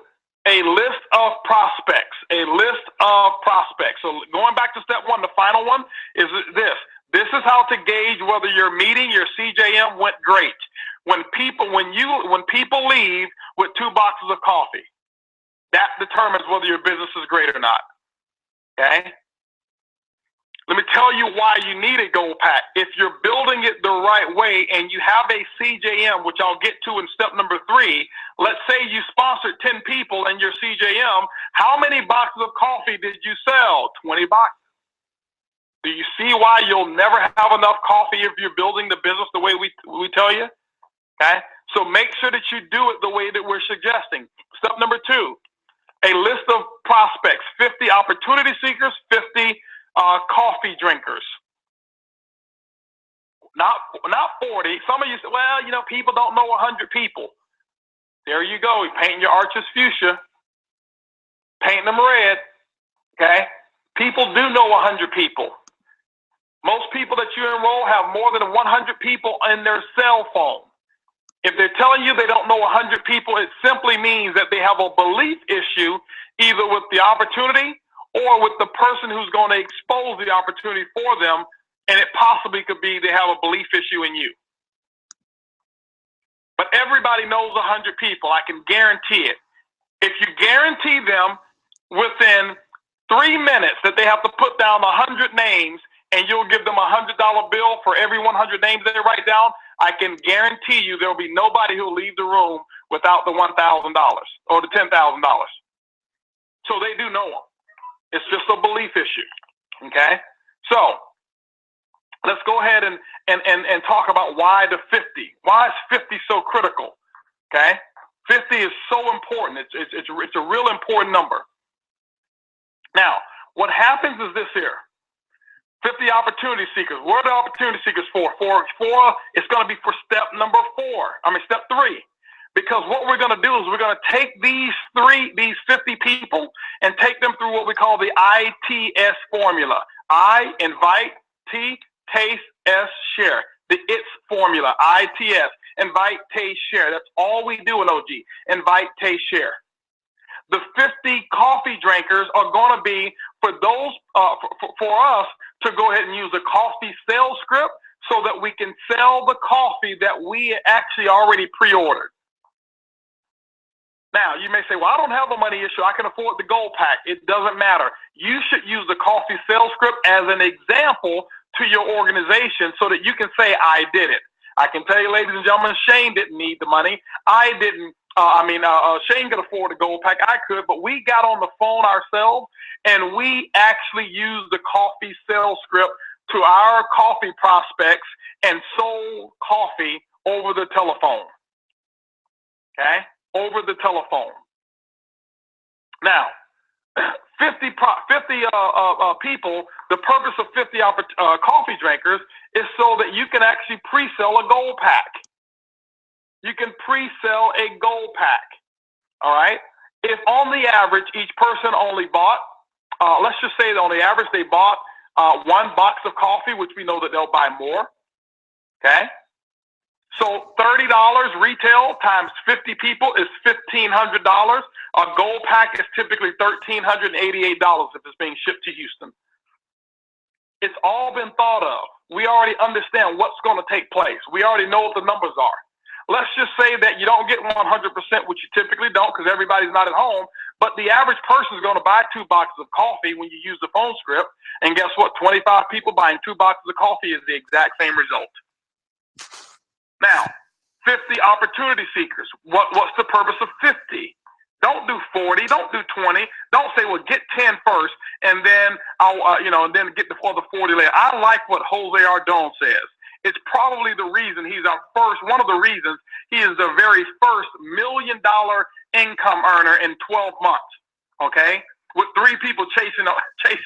A list of prospects. A list of prospects. So going back to step 1, the final one is this. This is how to gauge whether your meeting, your CJM went great. When people leave with 2 boxes of coffee, that determines whether your business is great or not. Okay? Let me tell you why you need a gold pack. If you're building it the right way and you have a CJM, which I'll get to in step number 3, let's say you sponsored 10 people in your CJM. How many boxes of coffee did you sell? 20 boxes. Do you see why you'll never have enough coffee if you're building the business the way we tell you? Okay? So make sure that you do it the way that we're suggesting. Step number 2, a list of prospects, 50 opportunity seekers, 50 coffee drinkers. Not 40. Some of you say, well, you know, people don't know 100 people. There you go. You're painting your arches fuchsia, painting them red. Okay? People do know 100 people. Most people that you enroll have more than 100 people in their cell phone. If they're telling you they don't know 100 people, it simply means that they have a belief issue either with the opportunity or with the person who's going to expose the opportunity for them, and it possibly could be they have a belief issue in you. But everybody knows 100 people. I can guarantee it. If you guarantee them within 3 minutes that they have to put down 100 names, and you'll give them a $100 bill for every 100 names they write down, I can guarantee you there will be nobody who will leave the room without the $1,000 or the $10,000. So they do know them. It's just a belief issue. Okay? So let's go ahead and talk about why the 50. Why is 50 so critical? Okay? 50 is so important. It's a real important number. Now, what happens is this here. 50 opportunity seekers. What are the opportunity seekers for? It's going to be for step 3. Because what we're going to do is we're going to take these 50 people and take them through what we call the ITS formula. I, invite, T, taste, S, share. The ITS formula, ITS. Invite, taste, share. That's all we do in OG. Invite, taste, share. The 50 coffee drinkers are going to be for those, for us to go ahead and use a coffee sales script so that we can sell the coffee that we actually already pre-ordered. Now, you may say, well, I don't have a money issue. I can afford the gold pack. It doesn't matter. You should use the coffee sales script as an example to your organization so that you can say, I did it. I can tell you, ladies and gentlemen, Shane didn't need the money. I didn't. Shane could afford a gold pack. I could, but we got on the phone ourselves and we actually used the coffee sales script to our coffee prospects and sold coffee over the telephone. Okay? Over the telephone. Now, 50 people, the purpose of 50 coffee drinkers is so that you can actually pre-sell a gold pack. You can pre-sell a gold pack, all right? If on the average, each person only bought, let's just say that on the average, they bought 1 box of coffee, which we know that they'll buy more, okay? So $30 retail times 50 people is $1,500. A gold pack is typically $1,388 if it's being shipped to Houston. It's all been thought of. We already understand what's going to take place. We already know what the numbers are. Let's just say that you don't get 100%, which you typically don't because everybody's not at home, but the average person is going to buy 2 boxes of coffee when you use the phone script, and guess what? 25 people buying 2 boxes of coffee is the exact same result. Now, 50 opportunity seekers. What's the purpose of 50? Don't do 40. Don't do 20. Don't say, well, get 10 first, and then and then get the 40 later. I like what Jose Ardon says. It's probably the reason he's our first. One of the reasons he is the very first $1 million income earner in 12 months. Okay, with 3 people chasing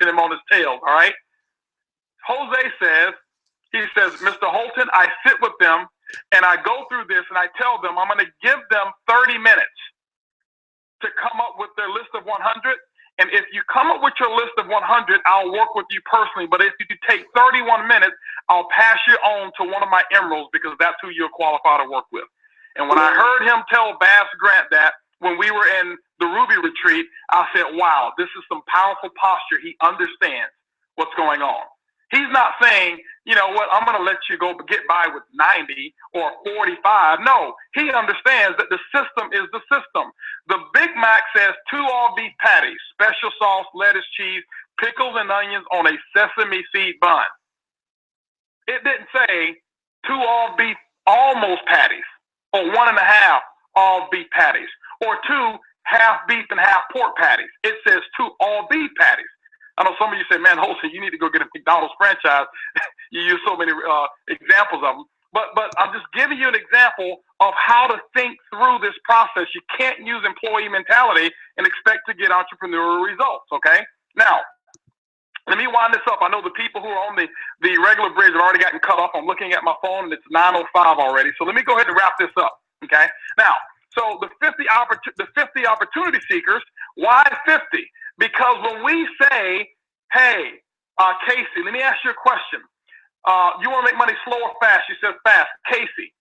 him on his tail. All right. Jose says, Mr. Holton, I sit with them and I go through this and I tell them I'm going to give them 30 minutes to come up with their list of 100. And if you come up with your list of 100, I'll work with you personally. But if you take 31 minutes, I'll pass you on to one of my emeralds because that's who you're qualified to work with. And when I heard him tell Bass Grant that when we were in the Ruby retreat, I said, wow, this is some powerful posture. He understands what's going on. He's not saying, you know what, I'm going to let you go get by with 90 or 45. No, he understands that the system is the system. The Big Mac says 2 all-beef patties, special sauce, lettuce, cheese, pickles, and onions on a sesame seed bun. It didn't say 2 all-beef almost patties or 1.5 all-beef patties or 2 half beef and half pork patties. It says 2 all-beef patties. I know some of you say, man, Holton, you need to go get a McDonald's franchise. You use so many examples of them. But I'm just giving you an example of how to think through this process. You can't use employee mentality and expect to get entrepreneurial results, okay? Now, let me wind this up. I know the people who are on the regular bridge have already gotten cut off. I'm looking at my phone, and it's 9:05 already. So let me go ahead and wrap this up, okay? Now, so the 50 opportunity seekers, why 50? Because when we say, hey, Casey, let me ask you a question. You want to make money slow or fast? She says fast. Casey,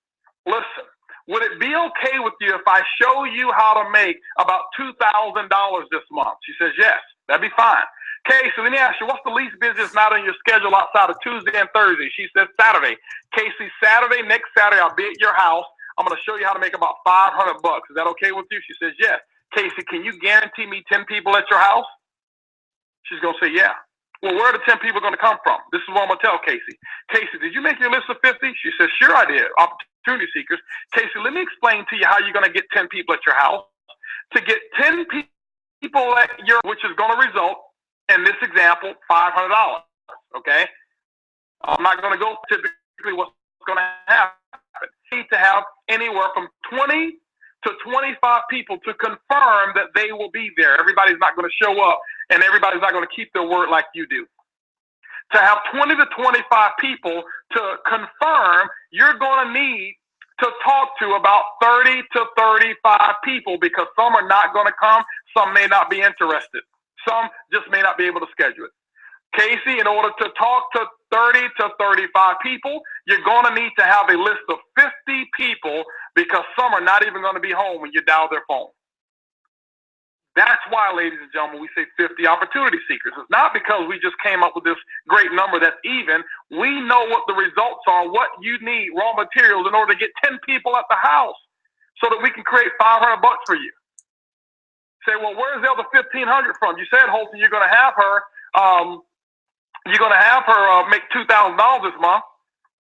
listen, would it be okay with you if I show you how to make about $2,000 this month? She says, yes, that'd be fine. Casey, let me ask you, what's the least busiest night on your schedule outside of Tuesday and Thursday? She says Saturday. Casey, Saturday, next Saturday, I'll be at your house. I'm going to show you how to make about $500. Is that okay with you? She says, yes. Casey, can you guarantee me 10 people at your house? She's going to say, yeah. Well, where are the 10 people going to come from? This is what I'm going to tell Casey. Casey, did you make your list of 50? She says, sure, I did. Opportunity seekers. Casey, let me explain to you how you're going to get 10 people at your house. To get 10 people at your, which is going to result in this example, $500. Okay? I'm not going to go typically what's going to happen. You need to have anywhere from 20 to 25 people to confirm that they will be there. Everybody's not going to show up, and everybody's not going to keep their word like you do. To have 20 to 25 people to confirm, you're going to need to talk to about 30 to 35 people, because some are not going to come, some may not be interested. Some just may not be able to schedule it. Casey, in order to talk to 30 to 35 people, you're going to need to have a list of 50 people, because some are not even going to be home when you dial their phone. That's why, ladies and gentlemen, we say 50 opportunity seekers. It's not because we just came up with this great number that's even. We know what the results are, what you need, raw materials, in order to get 10 people at the house so that we can create $500 for you. Say, well, where's the other 1,500 from? You said, Holton, you're going to have her make $2,000 this month.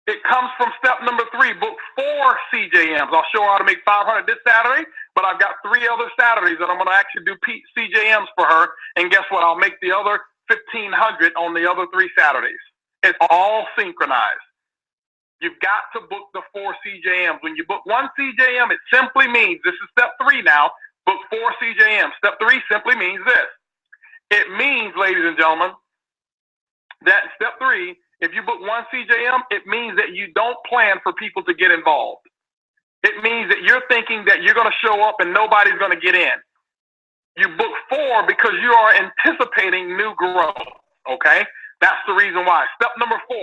It comes from step number 3, book 4 CJMs. I'll show her how to make $500 this Saturday, but I've got 3 other Saturdays that I'm going to actually do CJMs for her. And guess what? I'll make the other 1,500 on the other 3 Saturdays. It's all synchronized. You've got to book the 4 CJMs. When you book 1 CJM, it simply means, this is step 3 now, book 4 CJMs. Step 3 simply means this. It means, ladies and gentlemen, that step 3, if you book 1 CJM, it means that you don't plan for people to get involved. It means that you're thinking that you're going to show up and nobody's going to get in. You book 4 because you are anticipating new growth, okay? That's the reason why. Step number 4,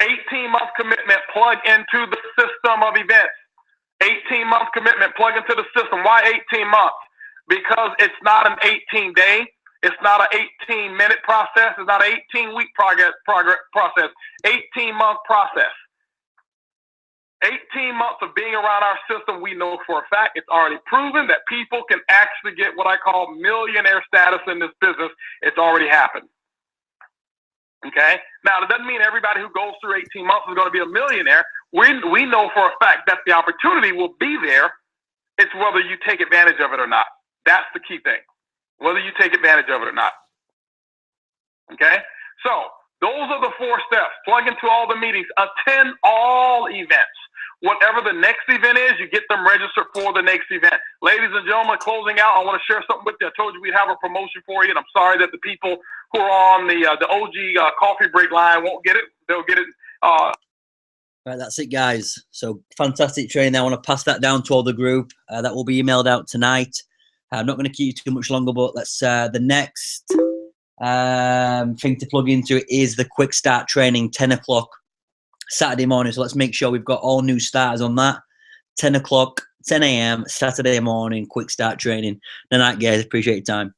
18-month commitment, plug into the system of events. 18-month commitment, plug into the system. Why 18 months? Because it's not an 18-day. It's not an 18-minute process. It's not an 18-week process. 18-month process. 18 months of being around our system, we know for a fact, it's already proven that people can actually get what I call millionaire status in this business. It's already happened. Okay? Now, that doesn't mean everybody who goes through 18 months is going to be a millionaire. We know for a fact that the opportunity will be there. It's whether you take advantage of it or not. That's the key thing. Whether you take advantage of it or not. Okay? So, those are the 4 steps. Plug into all the meetings. Attend all events. Whatever the next event is, you get them registered for the next event. Ladies and gentlemen, closing out, I want to share something with you. I told you we'd have a promotion for you, and I'm sorry that the people who are on the OG coffee break line won't get it. They'll get it. Right, that's it, guys. So, fantastic training. I want to pass that down to all the group. That will be emailed out tonight. I'm not going to keep you too much longer, but let's the next thing to plug into is the quick start training, 10 o'clock Saturday morning. So let's make sure we've got all new starters on that. 10 o'clock, 10 a.m. Saturday morning, quick start training. Good night, guys. Appreciate your time.